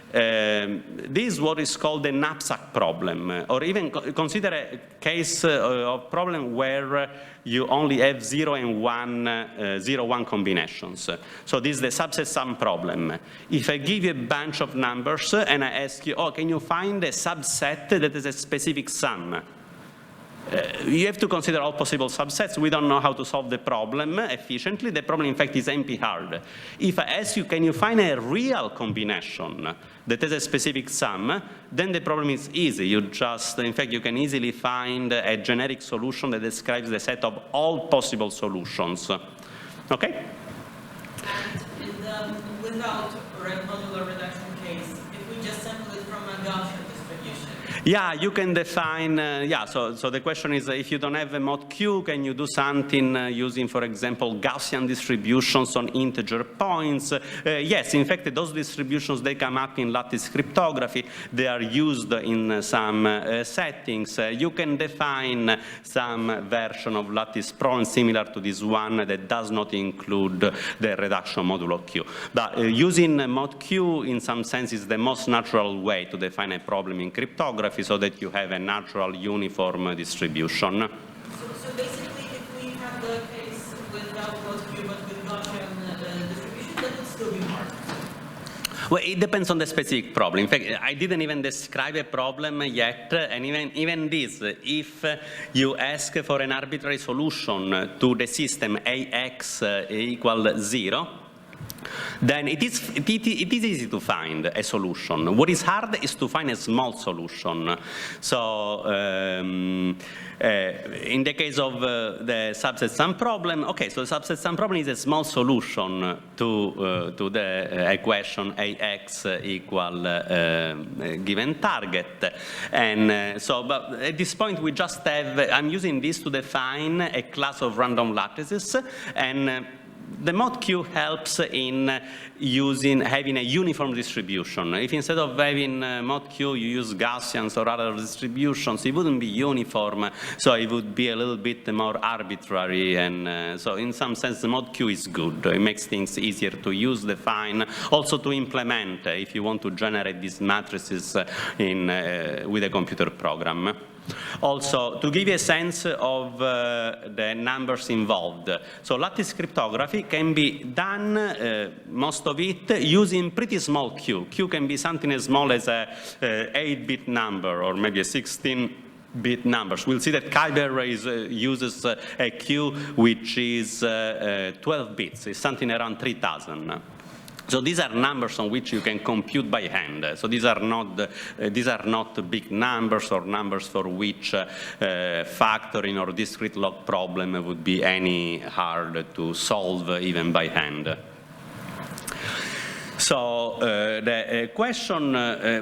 this is what is called the knapsack problem, or even consider a case of problem where you only have 0 and 1, 0, 1 combinations. So this is the subset sum problem. If I give you a bunch of numbers and I ask you, oh, can you find a subset that is a specific sum? You have to consider all possible subsets. We don't know how to solve the problem efficiently. The problem, in fact, is NP-hard. If I ask you, can you find a real combination that has a specific sum, then the problem is easy. You just, in fact, you can easily find a generic solution that describes the set of all possible solutions. Okay? And in the, without modular reduction case, if we just sample it from a Gaussian distribution? Yeah, you can define, so the question is, if you don't have a mod Q, can you do something using, for example, Gaussian distributions on integer points? Yes, in fact, those distributions, they come up in lattice cryptography. They are used in some settings. You can define some version of lattice problem similar to this one that does not include the reduction modulo Q. But using mod Q, in some sense, is the most natural way to define a problem in cryptography, so that you have a natural uniform distribution. So basically, if we have the case without mod Q but with Gaussian distribution, that would still be hard. Well, it depends on the specific problem. In fact, I didn't even describe a problem yet, and even this, if you ask for an arbitrary solution to the system AX equal 0, then it is easy to find a solution. What is hard is to find a small solution. So in the case of the subset sum problem, okay, so the subset sum problem is a small solution to the equation AX equal given target. And so, but at this point we just have, I'm using this to define a class of random lattices, and the mod Q helps in having a uniform distribution. If instead of having mod Q you use Gaussians or other distributions, it wouldn't be uniform, so it would be a little bit more arbitrary. And so in some sense the mod Q is good. It makes things easier to use, define, also to implement if you want to generate these matrices with a computer program. Also, to give you a sense of the numbers involved, so lattice cryptography can be done, most of it, using pretty small Q. Q can be something as small as a 8-bit number or maybe a 16-bit numbers. We'll see that Kyber uses a Q which is 12 bits. It's something around 3,000. So these are numbers on which you can compute by hand. So these are not big numbers or numbers for which factoring or discrete log problem would be any hard to solve even by hand. So the question,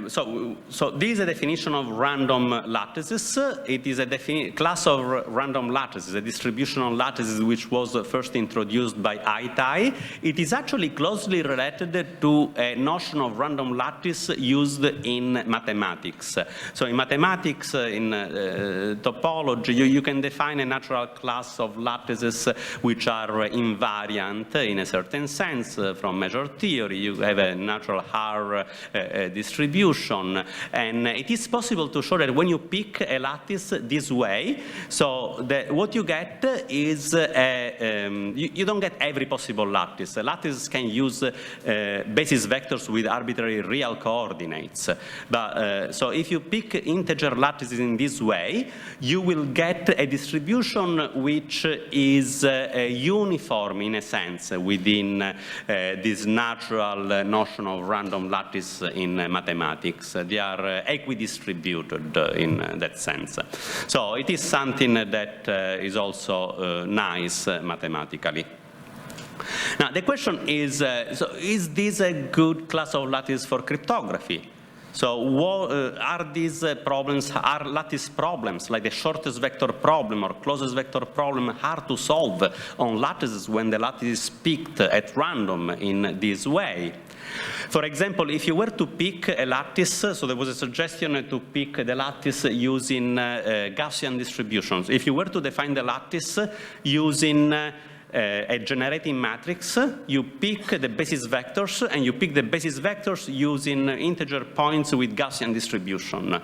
so this is a definition of random lattices. It is a class of random lattices, a distribution of lattices which was first introduced by Aitai. It is actually closely related to a notion of random lattice used in mathematics. So in mathematics, in topology, you can define a natural class of lattices which are invariant in a certain sense from measure theory. You have a natural Haar distribution, and it is possible to show that when you pick a lattice this way, so what you get is you don't get every possible lattice. Lattices can use basis vectors with arbitrary real coordinates, but so if you pick integer lattices in this way, you will get a distribution which is uniform in a sense within this natural notion of random lattice in mathematics. They are equidistributed in that sense. So it is something that is also nice mathematically. Now the question is, so is this a good class of lattice for cryptography? So are these problems, are lattice problems, like the shortest vector problem or closest vector problem, hard to solve on lattices when the lattice is picked at random in this way? For example, if you were to pick a lattice, so there was a suggestion to pick the lattice using Gaussian distributions. If you were to define the lattice using a generating matrix, you pick the basis vectors, and you pick the basis vectors using integer points with Gaussian distribution.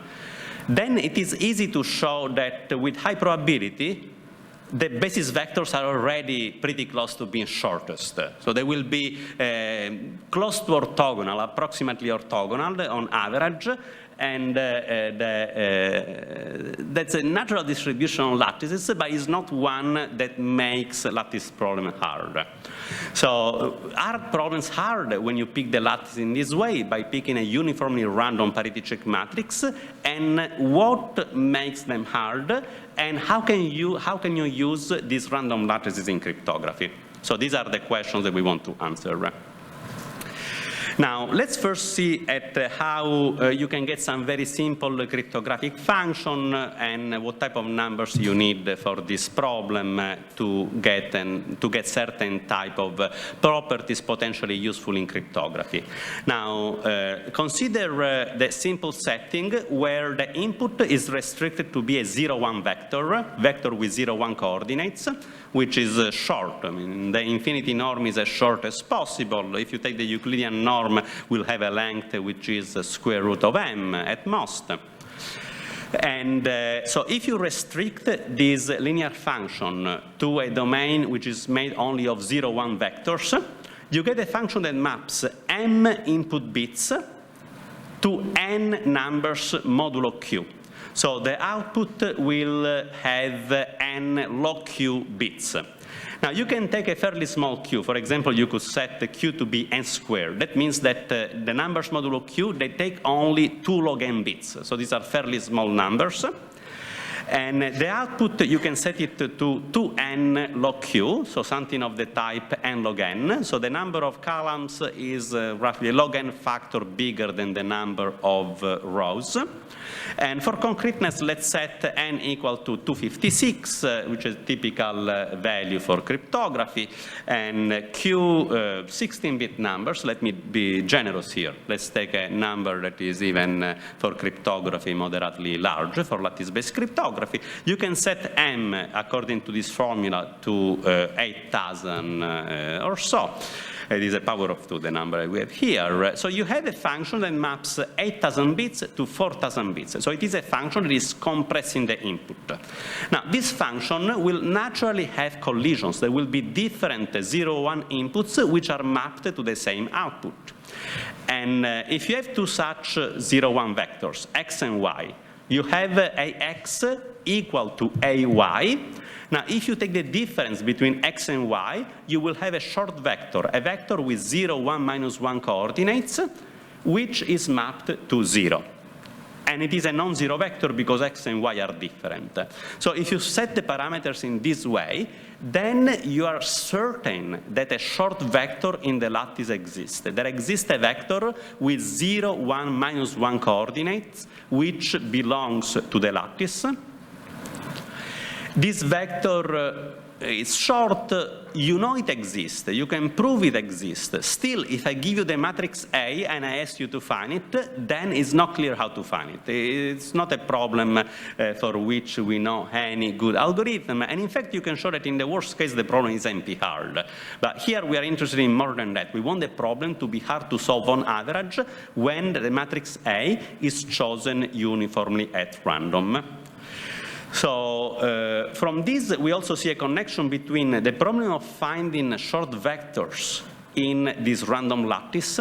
Then it is easy to show that with high probability, the basis vectors are already pretty close to being shortest. So they will be close to orthogonal, approximately orthogonal on average, and that's a natural distribution of lattices, but it's not one that makes lattice problem hard. So are problems hard when you pick the lattice in this way by picking a uniformly random parity check matrix, and what makes them hard, and how can you use these random lattices in cryptography? So these are the questions that we want to answer. Now, let's first see at how you can get some very simple cryptographic function and what type of numbers you need for this problem to get certain type of properties potentially useful in cryptography. Now, consider the simple setting where the input is restricted to be a 0-1 vector with 0-1 coordinates, which is short. I mean, the infinity norm is as short as possible. If you take the Euclidean norm, we'll have a length which is the square root of m at most. And so if you restrict this linear function to a domain which is made only of 0-1 vectors, you get a function that maps m input bits to n numbers modulo q. So the output will have n log q bits. Now, you can take a fairly small q. For example, you could set the q to be n squared. That means that the numbers modulo q, they take only 2 log n bits. So these are fairly small numbers. And the output, you can set it to 2n log q, so something of the type n log n. So the number of columns is roughly a log n factor bigger than the number of rows. And for concreteness, let's set n equal to 256, which is a typical value for cryptography, and q 16-bit numbers. Let me be generous here. Let's take a number that is even for cryptography moderately large, for lattice-based cryptography. You can set m, according to this formula, to 8,000 or so. It is a power of 2, the number we have here. So you have a function that maps 8,000 bits to 4,000 bits. So it is a function that is compressing the input. Now, this function will naturally have collisions. There will be different 0, 1 inputs which are mapped to the same output. And if you have two such 0, 1 vectors, x and y, you have ax equal to ay. Now, if you take the difference between x and y, you will have a short vector, a vector with 0, 1, minus 1 coordinates, which is mapped to 0. And it is a non-zero vector because x and y are different. So if you set the parameters in this way, then you are certain that a short vector in the lattice exists. There exists a vector with 0, 1, minus 1 coordinates, which belongs to the lattice. This vector is short, you know it exists, you can prove it exists. Still, if I give you the matrix A and I ask you to find it, then it's not clear how to find it. It's not a problem for which we know any good algorithm. And in fact, you can show that in the worst case, the problem is NP-hard. But here we are interested in more than that. We want the problem to be hard to solve on average when the matrix A is chosen uniformly at random. So from this, we also see a connection between the problem of finding short vectors in this random lattice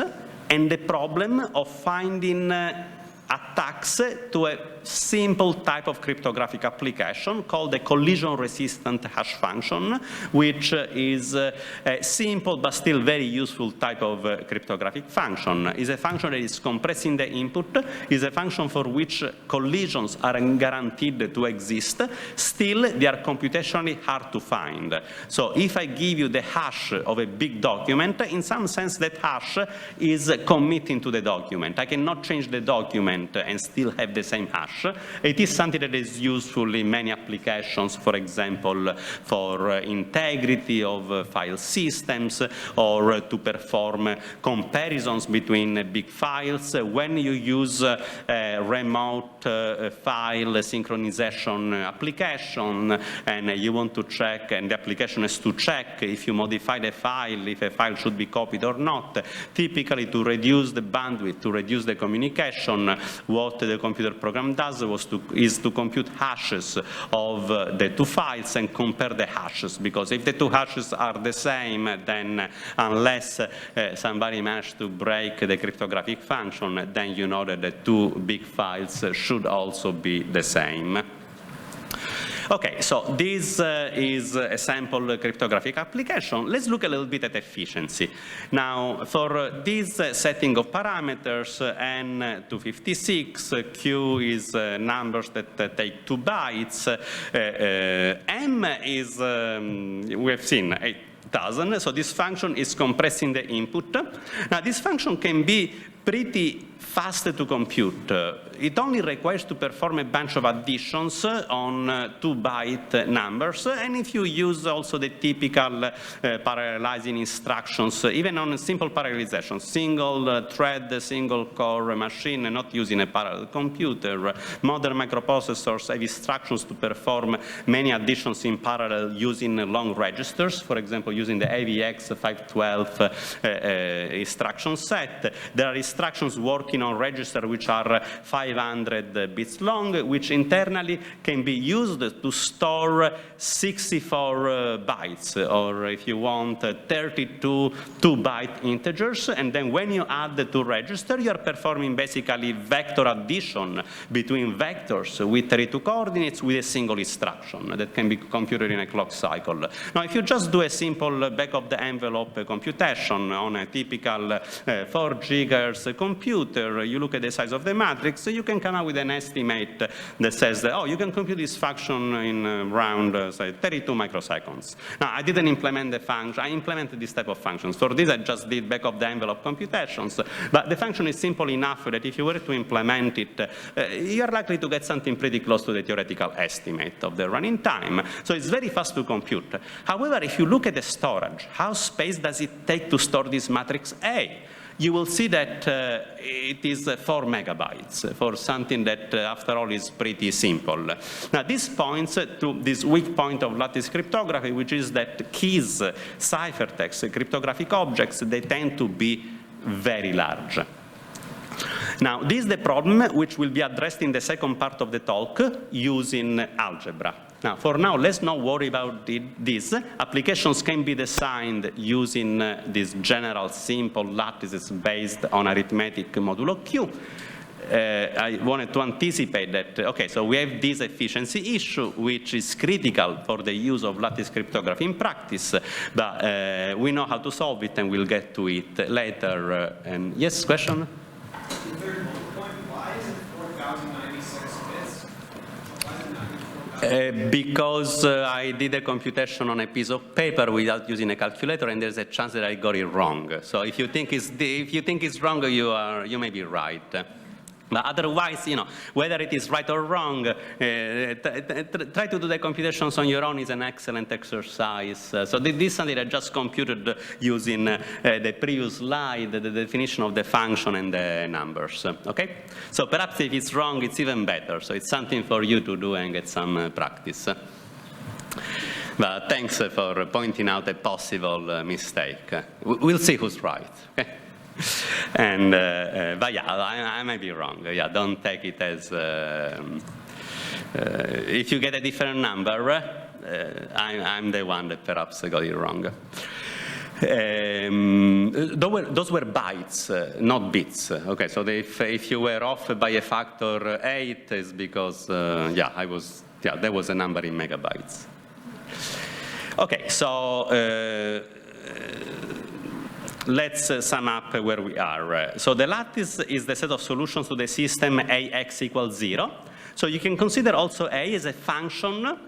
and the problem of finding attacks to a simple type of cryptographic application called the collision-resistant hash function, which is a simple but still very useful type of cryptographic function. It's a function that is compressing the input, is a function for which collisions are guaranteed to exist. Still, they are computationally hard to find. So if I give you the hash of a big document, in some sense that hash is committing to the document. I cannot change the document and still have the same hash. It is something that is useful in many applications, for example, for integrity of file systems or to perform comparisons between big files. When you use a remote file synchronization application and you want to check, and the application has to check if you modify the file, if a file should be copied or not, typically to reduce the bandwidth, to reduce the communication, what the computer program does is to compute hashes of the two files and compare the hashes, because if the two hashes are the same, then unless somebody managed to break the cryptographic function, then you know that the two big files should also be the same. Okay, so this is a sample cryptographic application. Let's look a little bit at efficiency. Now, for this setting of parameters, N256, Q is numbers that take 2 bytes, M is, we have seen, 8,000, so this function is compressing the input. Now, this function can be pretty fast to compute. It only requires to perform a bunch of additions on 2-byte numbers, and if you use also the typical parallelizing instructions, even on a simple parallelization, single thread, single core machine, not using a parallel computer, modern microprocessors have instructions to perform many additions in parallel using long registers, for example, using the AVX512 instruction set. There are instructions working on register which are 500 bits long, which internally can be used to store 64 bytes, or if you want, 32 2-byte integers. And then when you add the two registers, you are performing basically vector addition between vectors with 32 coordinates with a single instruction that can be computed in a clock cycle. Now, if you just do a simple back-of-the-envelope computation on a typical 4 gigahertz computer, you look at the size of the matrix, you can come up with an estimate that says that, oh, you can compute this function in around, say, 32 microseconds. Now, I didn't implement the function. I implemented this type of functions. For this, I just did back-of-the-envelope computations. But the function is simple enough that if you were to implement it, you're likely to get something pretty close to the theoretical estimate of the running time. So it's very fast to compute. However, if you look at the storage, how space does it take to store this matrix A? you will see that it is 4 megabytes for something that, after all, is pretty simple. Now, this points to this weak point of lattice cryptography, which is that keys, ciphertext, cryptographic objects, they tend to be very large. Now, this is the problem which will be addressed in the second part of the talk using algebra. Now, for now, let's not worry about this. Applications can be designed using these general simple lattices based on arithmetic modulo Q. I wanted to anticipate that, okay, so we have this efficiency issue, which is critical for the use of lattice cryptography in practice, but we know how to solve it, and we'll get to it later. And yes, question? The third point, why is it 4,096 bits? Why is it not 4,000? Because I did a computation on a piece of paper without using a calculator, and there's a chance that I got it wrong. So if you think it's wrong, you may be right. But otherwise, you know, whether it is right or wrong, try to do the computations on your own is an excellent exercise. So this is something I just computed using the previous slide, the definition of the function and the numbers, okay? So perhaps if it's wrong, it's even better. So it's something for you to do and get some practice. But thanks for pointing out a possible mistake. We'll see who's right, okay? And, but yeah, I may be wrong. Yeah, don't take it as, if you get a different number, I'm the one that perhaps got it wrong. Those were bytes, not bits. Okay, so if you were off by a factor 8, it's because, there was a number in megabytes. Okay, so, let's sum up where we are. So the lattice is the set of solutions to the system AX equals 0. So you can consider also A as a function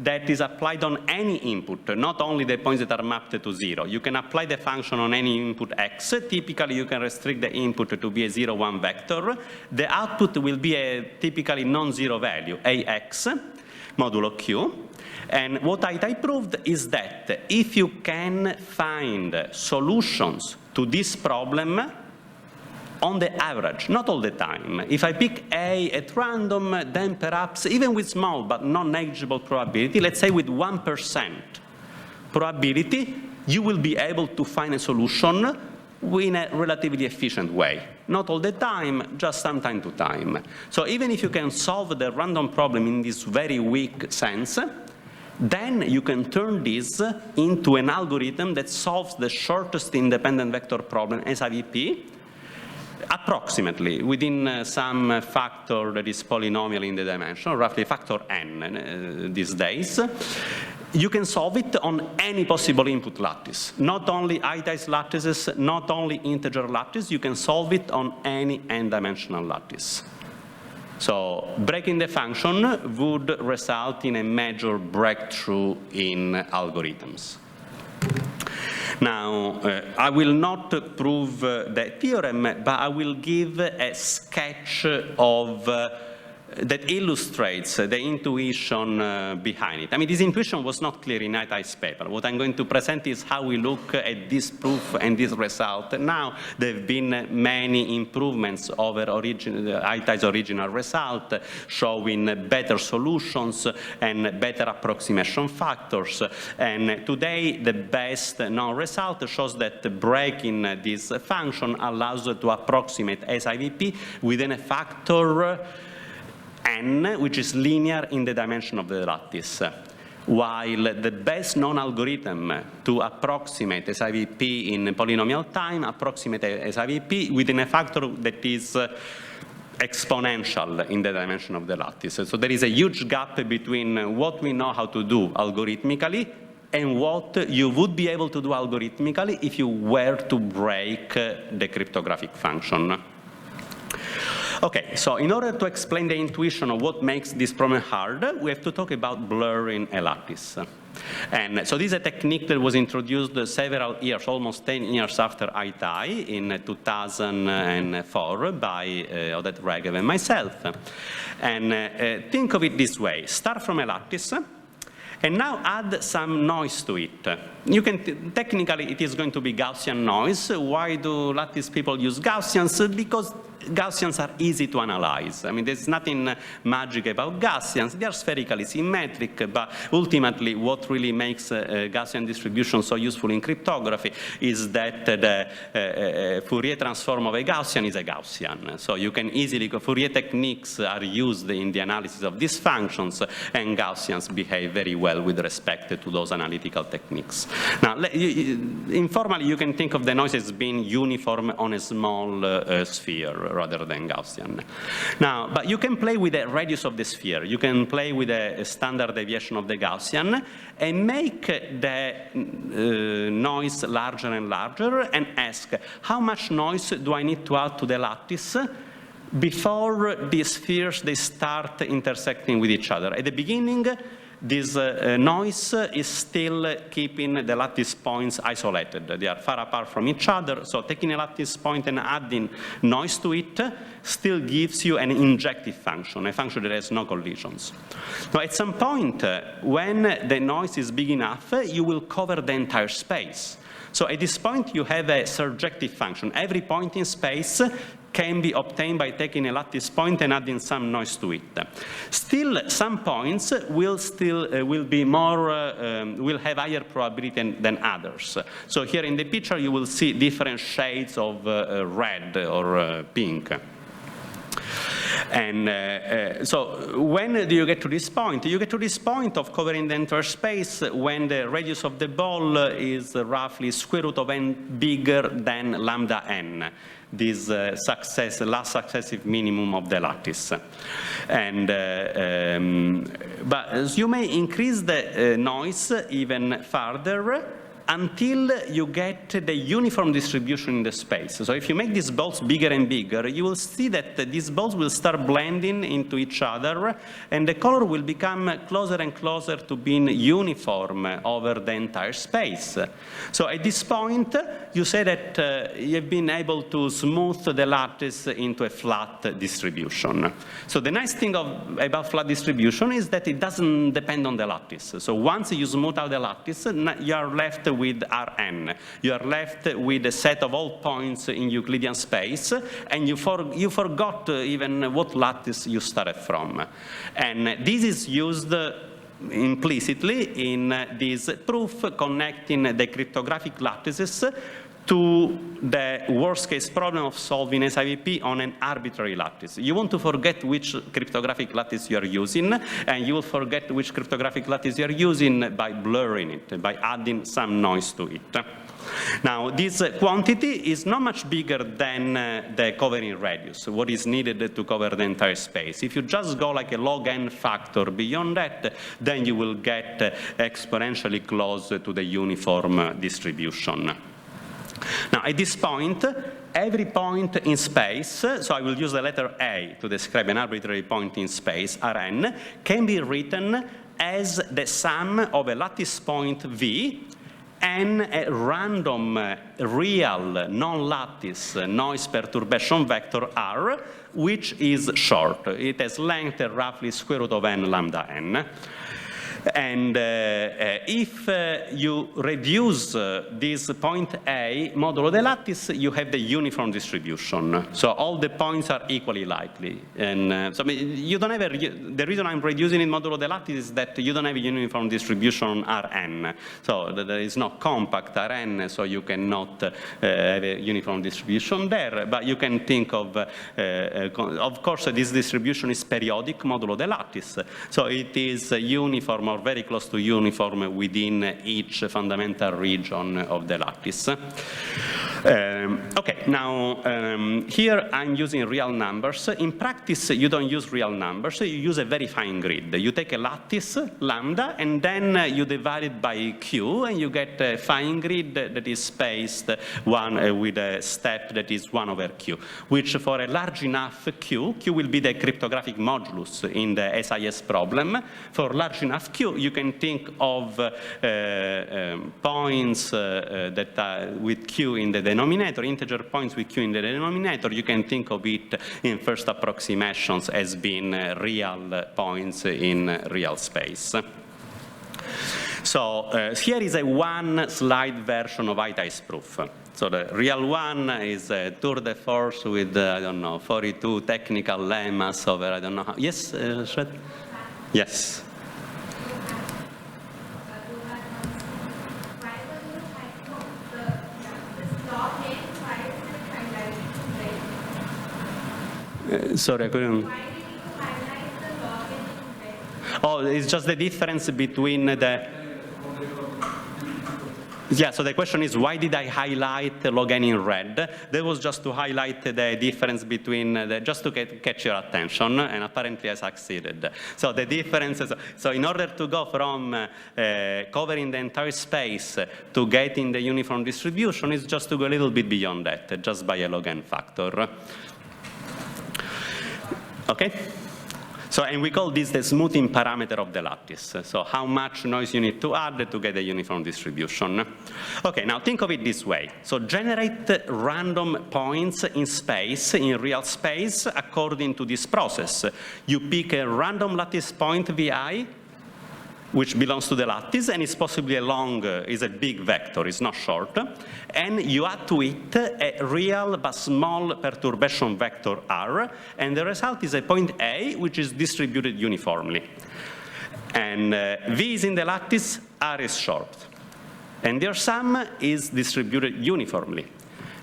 that is applied on any input, not only the points that are mapped to 0. You can apply the function on any input X. Typically, you can restrict the input to be a 0, 1 vector. The output will be a typically non-zero value, AX, modulo Q. And what I proved is that if you can find solutions to this problem on the average, not all the time. If I pick A at random, then perhaps even with small but non-negligible probability, let's say with 1% probability, you will be able to find a solution in a relatively efficient way. Not all the time, just some time to time. So even if you can solve the random problem in this very weak sense, then you can turn this into an algorithm that solves the shortest independent vector problem, SIVP, approximately within some factor that is polynomial in the dimension, roughly factor n these days. You can solve it on any possible input lattice, not only i-dice lattices, not only integer lattice, you can solve it on any n-dimensional lattice. So breaking the function would result in a major breakthrough in algorithms. Now, I will not prove the theorem, but I will give a sketch of that illustrates the intuition behind it. I mean, this intuition was not clear in i-dice paper. What I'm going to present is how we look at this proof and this result. Now, there have been many improvements over i-dice original result, showing better solutions and better approximation factors. And today, the best known result shows that breaking this function allows to approximate SIVP within a factor n, which is linear in the dimension of the lattice, while the best known algorithm to approximate SIVP in polynomial time approximate SIVP within a factor that is exponential in the dimension of the lattice. So there is a huge gap between what we know how to do algorithmically and what you would be able to do algorithmically if you were to break the cryptographic function. Okay, so in order to explain the intuition of what makes this problem hard, we have to talk about blurring a lattice. And so this is a technique that was introduced several years, almost 10 years after ITI in 2004 by Oded Regev and myself. And think of it this way. Start from a lattice And now add some noise to it. You can technically, it is going to be Gaussian noise. Why do lattice people use Gaussians? Because Gaussians are easy to analyze. I mean, there's nothing magic about Gaussians. They are spherically symmetric, but ultimately what really makes Gaussian distribution so useful in cryptography is that the Fourier transform of a Gaussian is a Gaussian. So you can easily, Fourier techniques are used in the analysis of these functions, and Gaussians behave very well with respect to those analytical techniques. Now, informally, you can think of the noise as being uniform on a small sphere rather than Gaussian. Now, but you can play with the radius of the sphere. You can play with a standard deviation of the Gaussian and make the noise larger and larger and ask, how much noise do I need to add to the lattice before the spheres, they start intersecting with each other? At the beginning, this noise is still keeping the lattice points isolated. They are far apart from each other, so taking a lattice point and adding noise to it still gives you an injective function, a function that has no collisions. Now, at some point, when the noise is big enough, you will cover the entire space. So at this point, you have a surjective function. Every point in space can be obtained by taking a lattice point and adding some noise to it. Still, some points will be more, will have higher probability than others. So here in the picture, you will see different shades of red or pink. And so when do you get to this point? You get to this point of covering the entire space when the radius of the ball is roughly square root of n bigger than lambda n, this last successive minimum of the lattice. And, but you may increase the noise even further until you get the uniform distribution in the space. So if you make these balls bigger and bigger, you will see that these balls will start blending into each other, and the color will become closer and closer to being uniform over the entire space. So at this point, you say that you've been able to smooth the lattice into a flat distribution. So the nice thing about flat distribution is that it doesn't depend on the lattice. So once you smooth out the lattice, you are left with Rn. You are left with a set of all points in Euclidean space, and you forgot even what lattice you started from. And this is used implicitly in this proof connecting the cryptographic lattices to the worst-case problem of solving SIVP on an arbitrary lattice. You want to forget which cryptographic lattice you are using, and you will forget which cryptographic lattice you are using by blurring it, by adding some noise to it. Now, this quantity is not much bigger than the covering radius, what is needed to cover the entire space. If you just go like a log n factor beyond that, then you will get exponentially close to the uniform distribution. Now, at this point, every point in space, so I will use the letter A to describe an arbitrary point in space, Rn, can be written as the sum of a lattice point V and a random real non-lattice noise perturbation vector R, which is short. It has length roughly square root of n lambda n. And if you reduce this point A modulo the lattice, you have the uniform distribution. So all the points are equally likely. And so you don't have the reason I'm reducing it modulo the lattice is that you don't have a uniform distribution on Rn. So there is no compact Rn, so you cannot have a uniform distribution there. But you can think of course, this distribution is periodic modulo the lattice. So it is uniform or very close to uniform within each fundamental region of the lattice. Okay, now here I'm using real numbers. In practice, you don't use real numbers. You use a very fine grid. You take a lattice, lambda, and then you divide it by Q, and you get a fine grid that is spaced with a step that is 1 over Q, which for a large enough Q will be the cryptographic modulus in the SIS problem. For large enough Q, you can think of points that are with Q in the denominator, integer points with Q in the denominator. You can think of it in first approximations as being real points in real space. So here is a one-slide version of I-Tice proof. So the real one is a tour de force with, I don't know, 42 technical lemmas over, I don't know how. Yes, Shred? Yes. Sorry, I couldn't. Oh, it's just the difference between the. Yeah, so the question is, why did I highlight log n in red? That was just to highlight the difference between, just to catch your attention, and apparently I succeeded. So the difference, so in order to go from covering the entire space to getting the uniform distribution is just to go a little bit beyond that, just by a log n factor. Okay? So, and we call this the smoothing parameter of the lattice. So how much noise you need to add to get a uniform distribution. Okay, now think of it this way. So generate random points in space, in real space, according to this process. You pick a random lattice point Vi, which belongs to the lattice, and is possibly a long, is a big vector, it's not short, and you add to it a real but small perturbation vector R, and the result is a point A, which is distributed uniformly. And V is in the lattice, R is short. And their sum is distributed uniformly.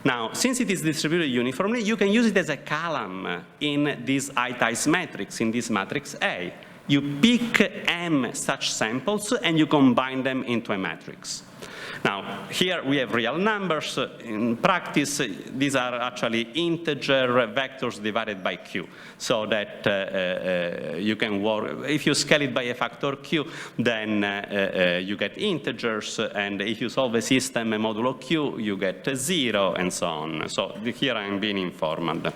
Now, since it is distributed uniformly, you can use it as a column in this I-Tice matrix, in this matrix A. You pick m such samples and you combine them into a matrix. Now, here we have real numbers. In practice, these are actually integer vectors divided by q, so that you can work. If you scale it by a factor q, then you get integers, and if you solve a system modulo q, you get 0, and so on. So here I'm being informed.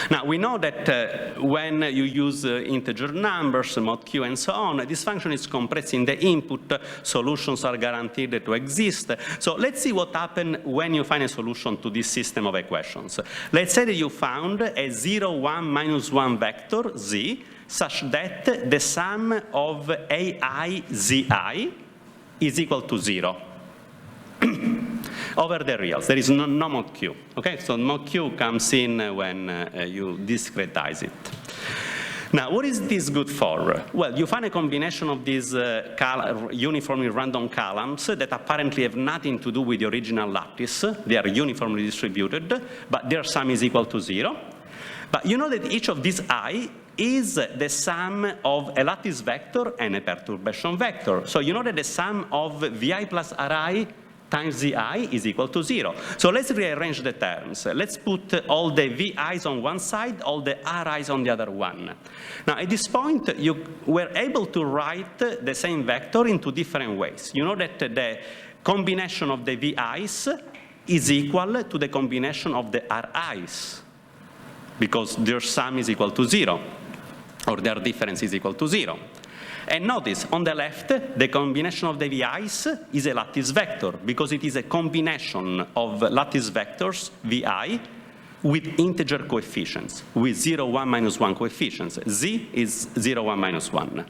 Now, we know that when you use integer numbers, mod q, and so on, this function is compressing the input. Solutions are guaranteed to exist. So let's see what happens when you find a solution to this system of equations. Let's say that you found a 0, 1, minus 1 vector, z, such that the sum of ai, zi is equal to 0. Over the reals. There is no mod q. Okay, so mod q comes in when you discretize it. Now, what is this good for? Well, you find a combination of these uniformly random columns that apparently have nothing to do with the original lattice. They are uniformly distributed, but their sum is equal to 0. But you know that each of these I is the sum of a lattice vector and a perturbation vector. So you know that the sum of Vi plus Ri times Zi is equal to 0. So let's rearrange the terms. Let's put all the Vi's on one side, all the Ri's on the other one. Now, at this point, you were able to write the same vector into different ways. You know that the combination of the Vi's is equal to the combination of the Ri's, because their sum is equal to 0, or their difference is equal to 0. And notice, on the left, the combination of the Vi's is a lattice vector, because it is a combination of lattice vectors, Vi, with integer coefficients, with 0, 1, minus 1 coefficients. Z is 0, 1, minus 1.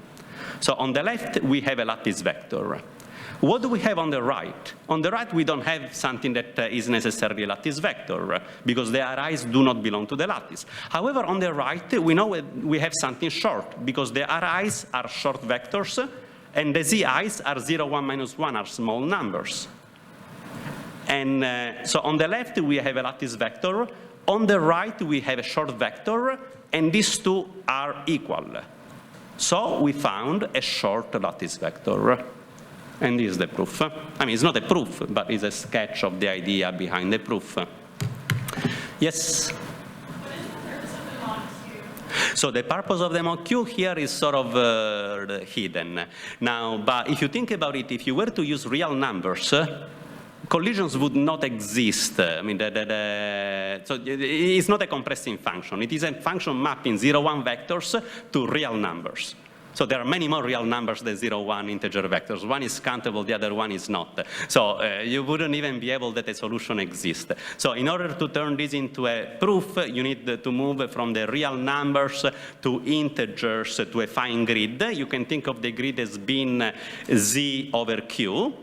So on the left, we have a lattice vector. What do we have on the right? On the right, we don't have something that is necessarily a lattice vector, because the Ri's do not belong to the lattice. However, on the right, we know we have something short, because the Ri's are short vectors, and the Zi's are 0, 1, minus 1, are small numbers. And so on the left, we have a lattice vector. On the right, we have a short vector, and these two are equal. So we found a short lattice vector. And this is the proof. I mean, it's not a proof, but it's a sketch of the idea behind the proof. Yes? What is the purpose of the mod Q? So the purpose of the mod Q here is sort of hidden. Now, but if you think about it, if you were to use real numbers, collisions would not exist. I mean, so it's not a compressing function. It is a function mapping 0, 1 vectors to real numbers. So there are many more real numbers than 0, 1 integer vectors. One is countable, the other one is not. So you wouldn't even be able that a solution exists. So in order to turn this into a proof, you need to move from the real numbers to integers to a fine grid. You can think of the grid as being Z over Q,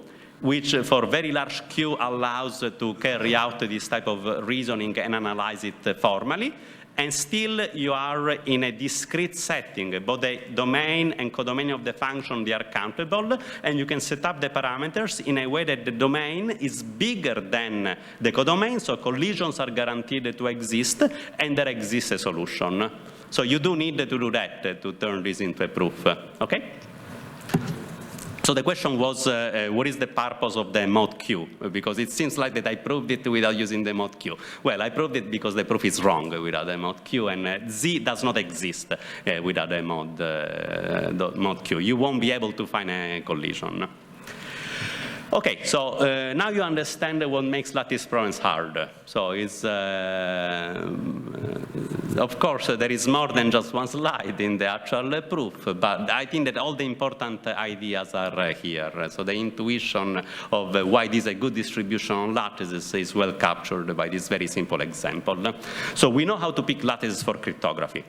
which for very large Q allows to carry out this type of reasoning and analyze it formally. And still you are in a discrete setting. Both the domain and codomain of the function, they are countable, and you can set up the parameters in a way that the domain is bigger than the codomain, so collisions are guaranteed to exist, and there exists a solution. So you do need to do that to turn this into a proof, okay? So the question was, what is the purpose of the mod Q? Because it seems like that I proved it without using the mod Q. Well, I proved it because the proof is wrong without the mod Q, and Z does not exist without the mod Q. You won't be able to find a collision. Okay, so now you understand what makes lattice problems hard. So it's, of course, there is more than just one slide in the actual proof, but I think that all the important ideas are here. So the intuition of why this is a good distribution on lattices is well captured by this very simple example. So we know how to pick lattices for cryptography.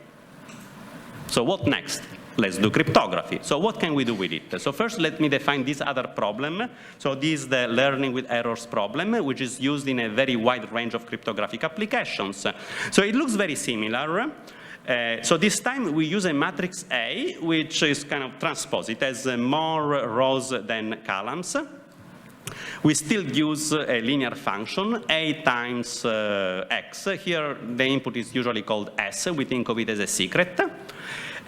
So what next? Let's do cryptography. So what can we do with it? So first, let me define this other problem. So this is the learning with errors problem, which is used in a very wide range of cryptographic applications. So it looks very similar. So this time we use a matrix A, which is kind of transposed. It has more rows than columns. We still use a linear function, A times X. Here, the input is usually called S. We think of it as a secret.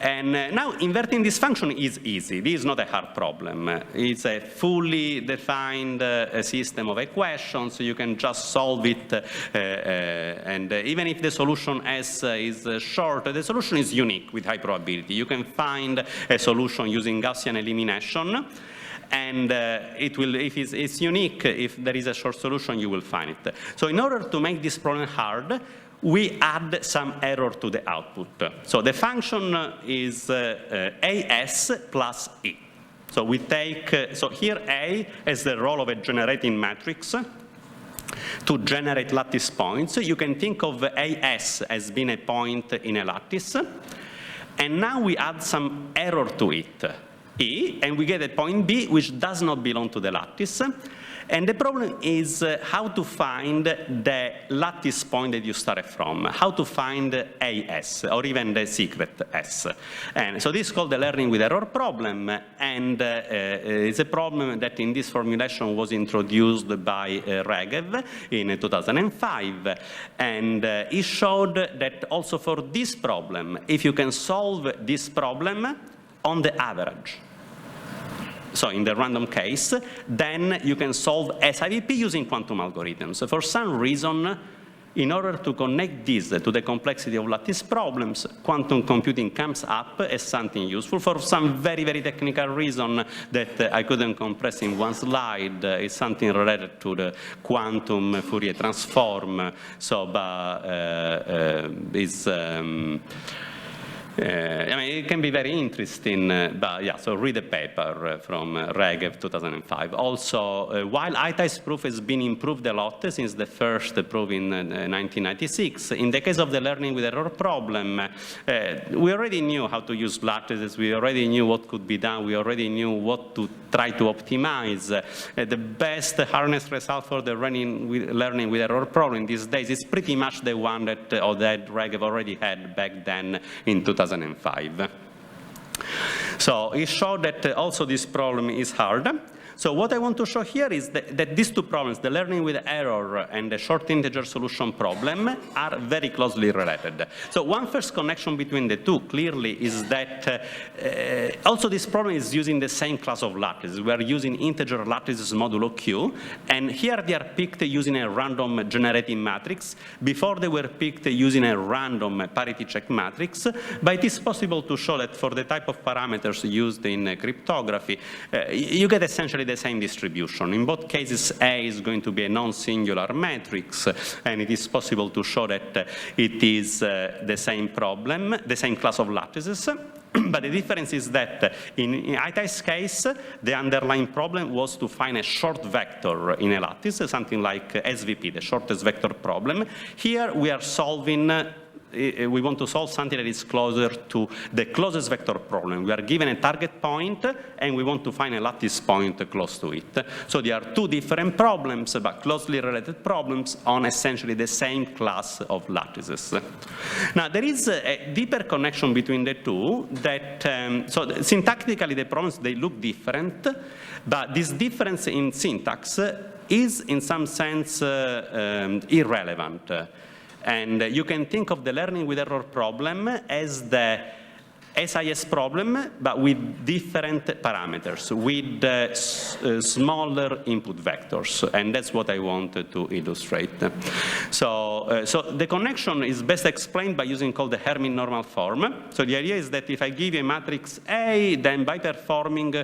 And now inverting this function is easy. This is not a hard problem. It's a fully defined system of equations. You can just solve it. And even if the solution S is short, the solution is unique with high probability. You can find a solution using Gaussian elimination. And it will, if it's unique, if there is a short solution, you will find it. So in order to make this problem hard, we add some error to the output. So the function is AS plus E. So we take, so here A has the role of a generating matrix to generate lattice points. You can think of AS as being a point in a lattice. And now we add some error to it, E, and we get a point B, which does not belong to the lattice. And the problem is how to find the lattice point that you started from, how to find AS, or even the secret S. And so this is called the learning with error problem, and it's a problem that in this formulation was introduced by Regev in 2005. And he showed that also for this problem, if you can solve this problem on the average, so in the random case, then you can solve SIVP using quantum algorithms. So for some reason, in order to connect this to the complexity of lattice problems, quantum computing comes up as something useful for some very, very technical reason that I couldn't compress in one slide. It's something related to the quantum Fourier transform. So I mean, it can be very interesting, but yeah, so read the paper from Regev 2005. Also, while I-Type's proof has been improved a lot since the first proof in 1996, in the case of the learning with error problem, we already knew how to use lattices, we already knew what could be done, we already knew what to try to optimize. The best harness result for the learning with error problem these days is pretty much the one that Regev already had back then in 2005. So it showed that also this problem is hard. So what I want to show here is that these two problems, the learning with error and the short integer solution problem, are very closely related. So one first connection between the two clearly is that also this problem is using the same class of lattices. We are using integer lattices modulo Q, and here they are picked using a random generating matrix. Before they were picked using a random parity check matrix, but it is possible to show that for the type of parameters used in cryptography, you get essentially the same distribution. In both cases, A is going to be a non-singular matrix, and it is possible to show that it is the same problem, the same class of lattices. But the difference is that in ITI's case, the underlying problem was to find a short vector in a lattice, something like SVP, the shortest vector problem. Here we are solving we want to solve something that is closer to the closest vector problem. We are given a target point, and we want to find a lattice point close to it. So there are two different problems, but closely related problems on essentially the same class of lattices. Now, there is a deeper connection between the two that, so syntactically the problems, they look different, but this difference in syntax is in some sense irrelevant. And you can think of the learning with error problem as the SIS problem, but with different parameters, with smaller input vectors. And that's what I wanted to illustrate. So the connection is best explained by using called the Hermite normal form. So the idea is that if I give you a matrix A, then by performing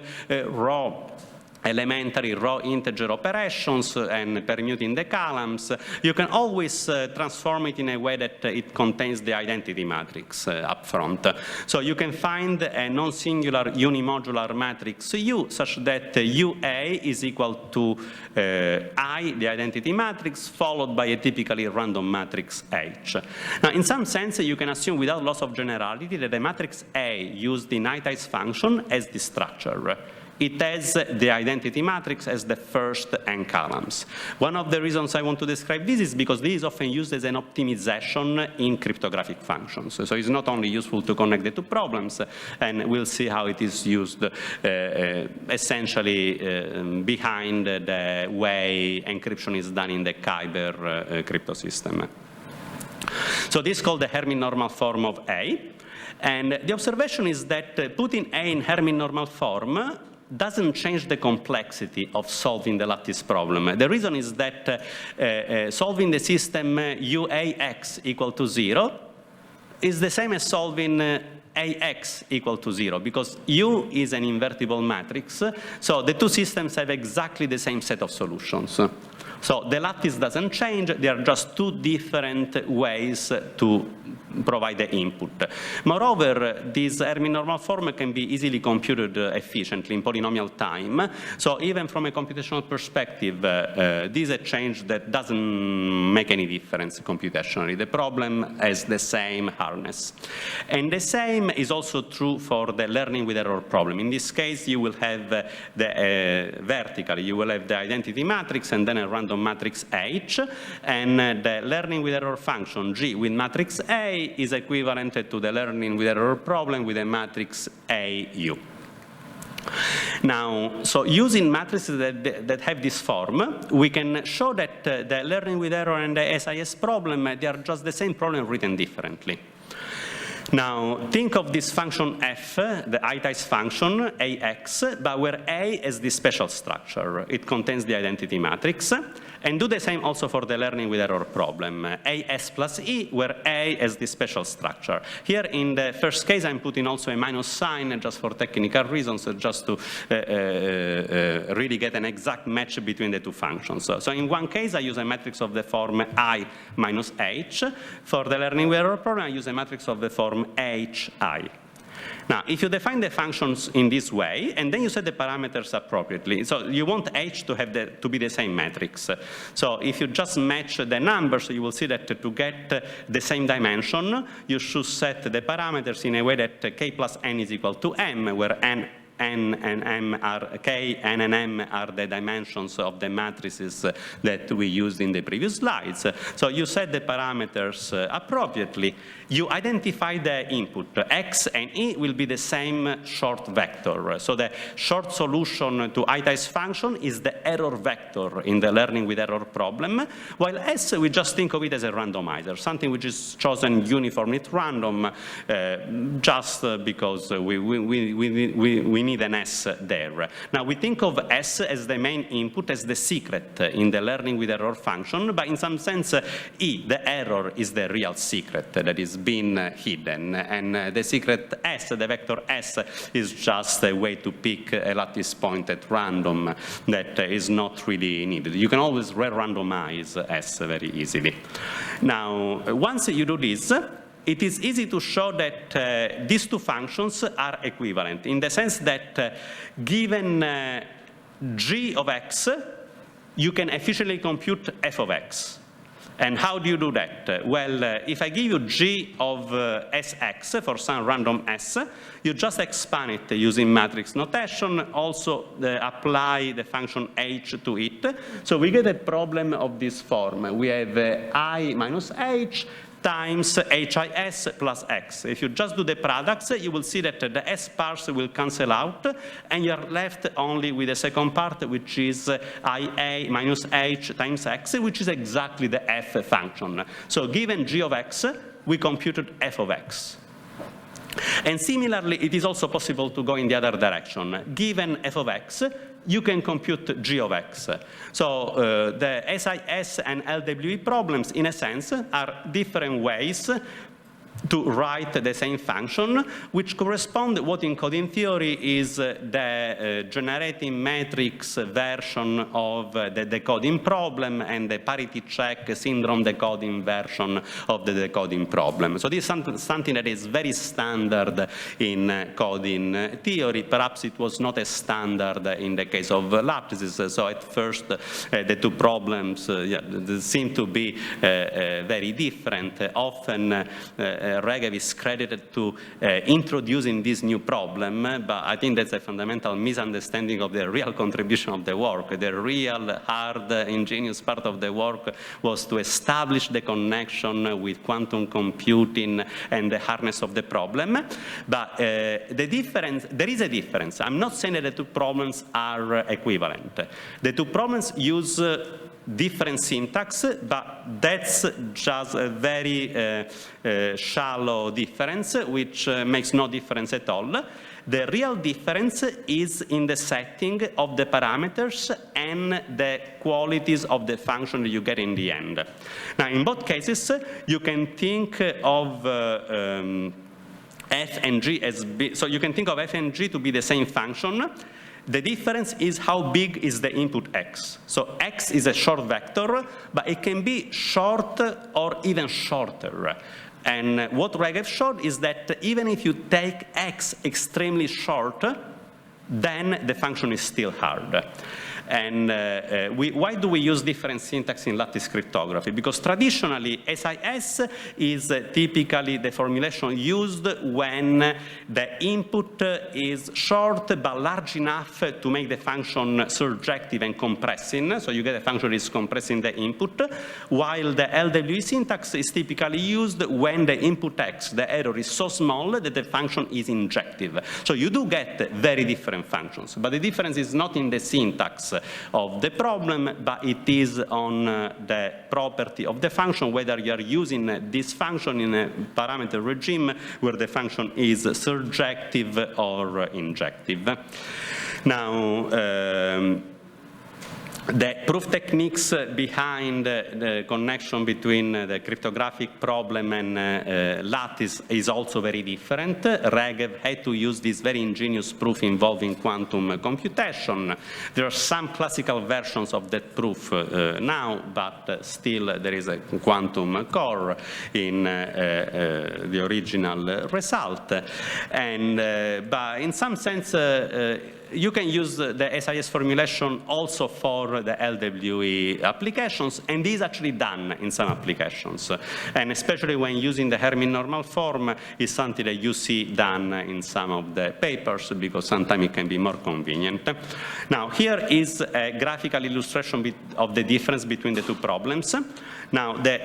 elementary raw integer operations and permuting the columns, you can always transform it in a way that it contains the identity matrix up front. So you can find a non-singular unimodular matrix U such that UA is equal to I, the identity matrix, followed by a typically random matrix H. Now, in some sense, you can assume without loss of generality that the matrix A used in ITI's function has this structure. It has the identity matrix as the first n columns. One of the reasons I want to describe this is because this is often used as an optimization in cryptographic functions. So it's not only useful to connect the two problems, and we'll see how it is used essentially behind the way encryption is done in the Kyber crypto system. So this is called the Hermite normal form of A. And the observation is that putting A in Hermite normal form doesn't change the complexity of solving the lattice problem. The reason is that solving the system UAX equal to 0 is the same as solving AX equal to 0, because U is an invertible matrix, so the two systems have exactly the same set of solutions. So the lattice doesn't change, they are just two different ways to provide the input. Moreover, this Hermite normal form can be easily computed efficiently in polynomial time. So even from a computational perspective, this is a change that doesn't make any difference computationally. The problem has the same hardness. And the same is also true for the learning with error problem. In this case, you will have the vertically, you will have the identity matrix and then a random matrix H, and the learning with error function G with matrix A is equivalent to the learning with error problem with a matrix AU. Now, so using matrices that have this form, we can show that the learning with error and the SIS problem, they are just the same problem written differently. Now, think of this function f, the ITI's function, AX, but where A is the special structure. It contains the identity matrix. And do the same also for the learning with error problem, AS plus E, where A is the special structure. Here in the first case, I'm putting also a minus sign just for technical reasons, just to really get an exact match between the two functions. So in one case, I use a matrix of the form I minus H. For the learning with error problem, I use a matrix of the form HI. Now, if you define the functions in this way, and then you set the parameters appropriately, so you want H to have to be the same matrix. So if you just match the numbers, you will see that to get the same dimension, you should set the parameters in a way that K plus N is equal to M, where N and M are, K, N, and M are the dimensions of the matrices that we used in the previous slides. So you set the parameters appropriately. You identify the input. X and E will be the same short vector. So the short solution to ITI's function is the error vector in the learning with error problem, while S, we just think of it as a randomizer, something which is chosen uniformly at random, just because we need an S there. Now, we think of S as the main input, as the secret in the learning with error function, but in some sense, E, the error, is the real secret that is being hidden. And the secret S, the vector S, is just a way to pick a lattice point at random that is not really needed. You can always re-randomize S very easily. Now, once you do this, it is easy to show that these two functions are equivalent in the sense that given g of x, you can efficiently compute f of x. And how do you do that? Well, if I give you g of sx for some random s, you just expand it using matrix notation, also apply the function h to it. So we get a problem of this form. We have I minus h times his plus x. If you just do the products, you will see that the s parts will cancel out, and you're left only with the second part, which is ia minus h times x, which is exactly the f function. So given g of x, we computed f of x. And similarly, it is also possible to go in the other direction. Given f of x, you can compute g of x. So the SIS and LWE problems, in a sense, are different ways to write the same function, which correspond what in coding theory is the generating matrix version of the decoding problem and the parity check syndrome decoding version of the decoding problem. So this is something that is very standard in coding theory. Perhaps it was not as standard in the case of lattices. So at first, the two problems seem to be very different. Often, Regev is credited to introducing this new problem, but I think that's a fundamental misunderstanding of the real contribution of the work. The real hard, ingenious part of the work was to establish the connection with quantum computing and the hardness of the problem. But the difference, there is a difference. I'm not saying that the two problems are equivalent. The two problems use different syntax, but that's just a very shallow difference, which makes no difference at all. The real difference is in the setting of the parameters and the qualities of the function that you get in the end. Now, in both cases, you can think of f and g as so you can think of f and g to be the same function. The difference is how big is the input x. So x is a short vector, but it can be short or even shorter. And what Regev showed is that even if you take x extremely short, then the function is still hard. And why do we use different syntax in lattice cryptography? Because traditionally, SIS is typically the formulation used when the input is short but large enough to make the function surjective and compressing. So you get a function that is compressing the input, while the LWE syntax is typically used when the input x, the error, is so small that the function is injective. So you do get very different functions, but the difference is not in the syntax of the problem, but it is on the property of the function, whether you are using this function in a parameter regime where the function is surjective or injective. Now, the proof techniques behind the connection between the cryptographic problem and lattice is also very different. Regev had to use this very ingenious proof involving quantum computation. There are some classical versions of that proof now, but still there is a quantum core in the original result. And but in some sense, you can use the SIS formulation also for the LWE applications, and this is actually done in some applications. And especially when using the Hermite normal form is something that you see done in some of the papers, because sometimes it can be more convenient. Now, here is a graphical illustration of the difference between the two problems. Now, the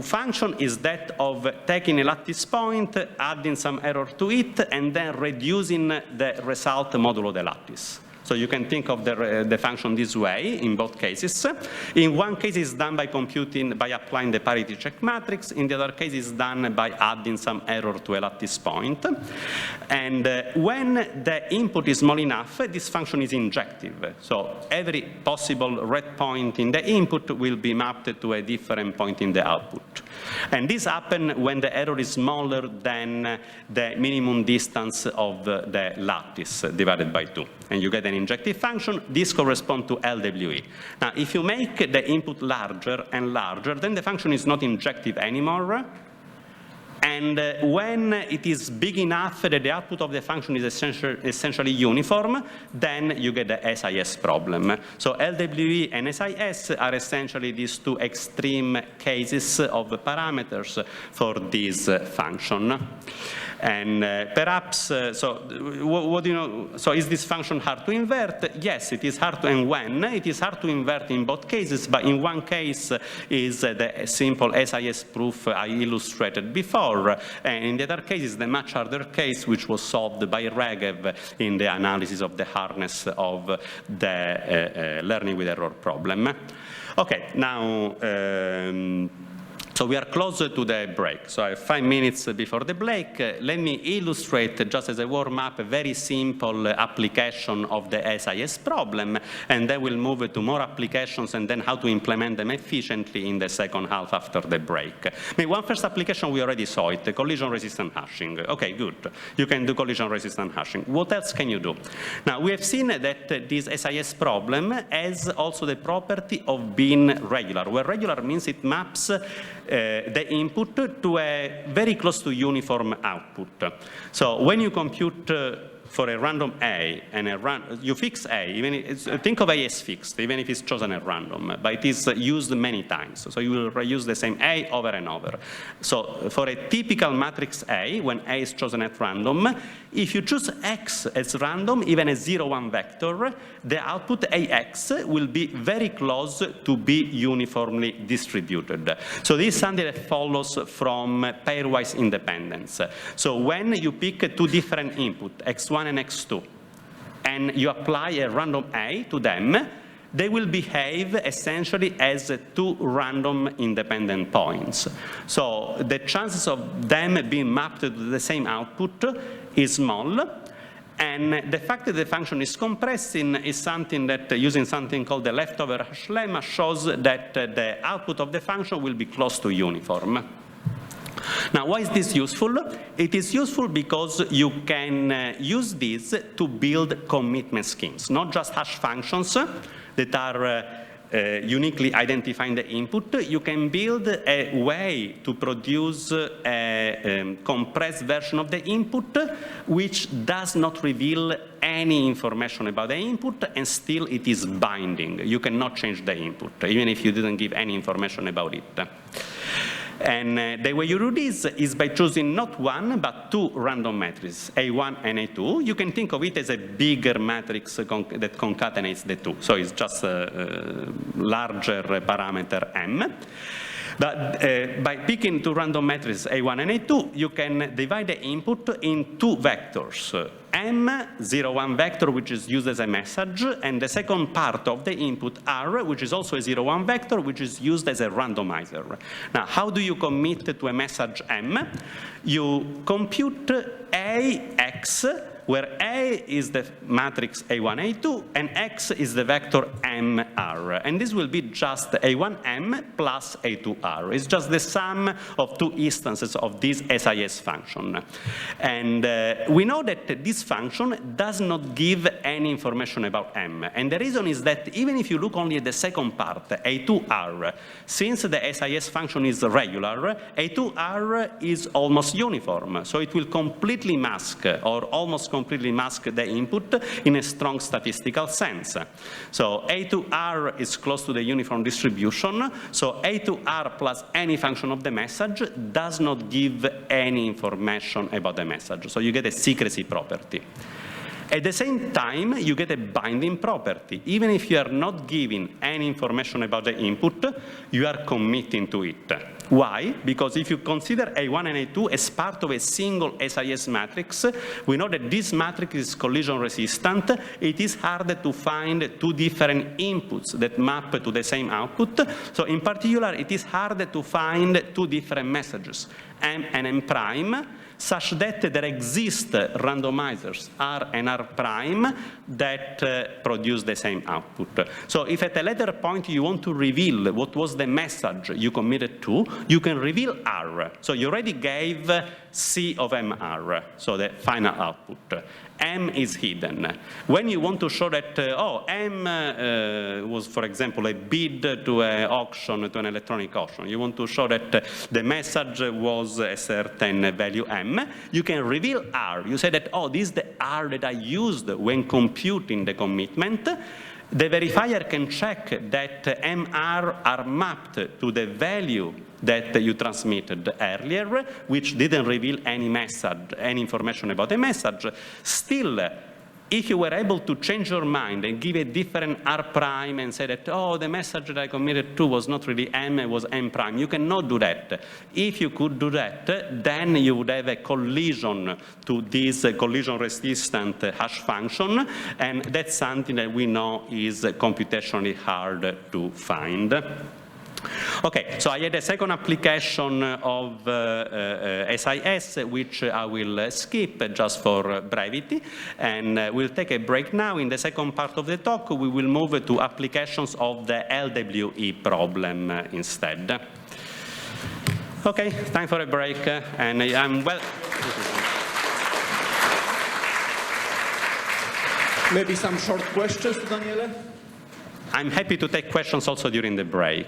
function is that of taking a lattice point, adding some error to it, and then reducing the result modulo the lattice. So you can think of the function this way in both cases. In one case, it's done by computing, by applying the parity check matrix. In the other case, it's done by adding some error to a lattice point. And when the input is small enough, this function is injective. So every possible red point in the input will be mapped to a different point in the output. And this happens when the error is smaller than the minimum distance of the lattice divided by 2. And you get an injective function. This corresponds to LWE. Now, if you make the input larger and larger, then the function is not injective anymore. And when it is big enough that the output of the function is essentially uniform, then you get the SIS problem. So LWE and SIS are essentially these two extreme cases of parameters for this function. And perhaps, what do you know? So is this function hard to invert? Yes, it is hard to, and when? It is hard to invert in both cases, but in one case is the simple SIS proof I illustrated before, and in the other case is the much harder case which was solved by Regev in the analysis of the hardness of the learning with error problem. Okay, now, so we are closer to the break. So I have 5 minutes before the break. Let me illustrate, just as a warm-up, a very simple application of the SIS problem, and then we'll move to more applications and then how to implement them efficiently in the second half after the break. I mean, one first application, we already saw it, collision-resistant hashing. Okay, good. You can do collision-resistant hashing. What else can you do? Now, we have seen that this SIS problem has also the property of being regular, where regular means it maps the input to a very close to uniform output. So when you compute for a random A and you fix A, think of A as fixed, even if it's chosen at random, but it is used many times. So you will reuse the same A over and over. So for a typical matrix A, when A is chosen at random, if you choose X as random, even a 0-1 vector, the output AX will be very close to be uniformly distributed. So this is something that follows from pairwise independence. So when you pick two different inputs, X1 and X2, and you apply a random A to them, they will behave essentially as two random independent points. So the chances of them being mapped to the same output is small, and the fact that the function is compressing is something that, using something called the leftover hash lemma, shows that the output of the function will be close to uniform. Now, why is this useful? It is useful because you can use this to build commitment schemes, not just hash functions that are uniquely identifying the input. You can build a way to produce a compressed version of the input which does not reveal any information about the input, and still it is binding. You cannot change the input, even if you didn't give any information about it. And the way you do this is by choosing not one, but two random matrices, A1 and A2. You can think of it as a bigger matrix that concatenates the two. So it's just a larger parameter M. But by picking two random matrices, A1 and A2, you can divide the input in two vectors. M01 vector, which is used as a message, and the second part of the input, R, which is also a 01 vector, which is used as a randomizer. Now, how do you commit to a message M? You compute AX, where A is the matrix A1, A2, and X is the vector MR. And this will be just A1M plus A2R. It's just the sum of two instances of this SIS function. And we know that this function does not give any information about M. And the reason is that even if you look only at the second part, A2R, since the SIS function is regular, A2R is almost uniform. So it will completely mask, or almost completely mask, the input in a strong statistical sense. So A2R is close to the uniform distribution. So A2R plus any function of the message does not give any information about the message. So you get a secrecy property. At the same time, you get a binding property. Even if you are not giving any information about the input, you are committing to it. Why? Because if you consider A1 and A2 as part of a single SIS matrix, we know that this matrix is collision resistant. It is hard to find two different inputs that map to the same output. So in particular, it is hard to find two different messages, M and M prime, such that there exist randomizers R and R prime that produce the same output. So if at a later point you want to reveal what was the message you committed to, you can reveal R. So you already gave C of MR, so the final output. M is hidden. When you want to show that, M was, for example, a bid to an auction, to an electronic auction, you want to show that the message was a certain value M, you can reveal R. You say that, this is the R that I used when computing the commitment. The verifier can check that MR are mapped to the value that you transmitted earlier, which didn't reveal any message, any information about the message. Still, if you were able to change your mind and give a different R prime and say that, the message that I committed to was not really M, it was M prime, you cannot do that. If you could do that, then you would have a collision to this collision-resistant hash function, and that's something that we know is computationally hard to find. Okay, so I had a second application of SIS, which I will skip just for brevity, and we'll take a break now. In the second part of the talk, we will move to applications of the LWE problem instead. Okay, time for a break, and I'm well. Maybe some short questions to Daniele? I'm happy to take questions also during the break.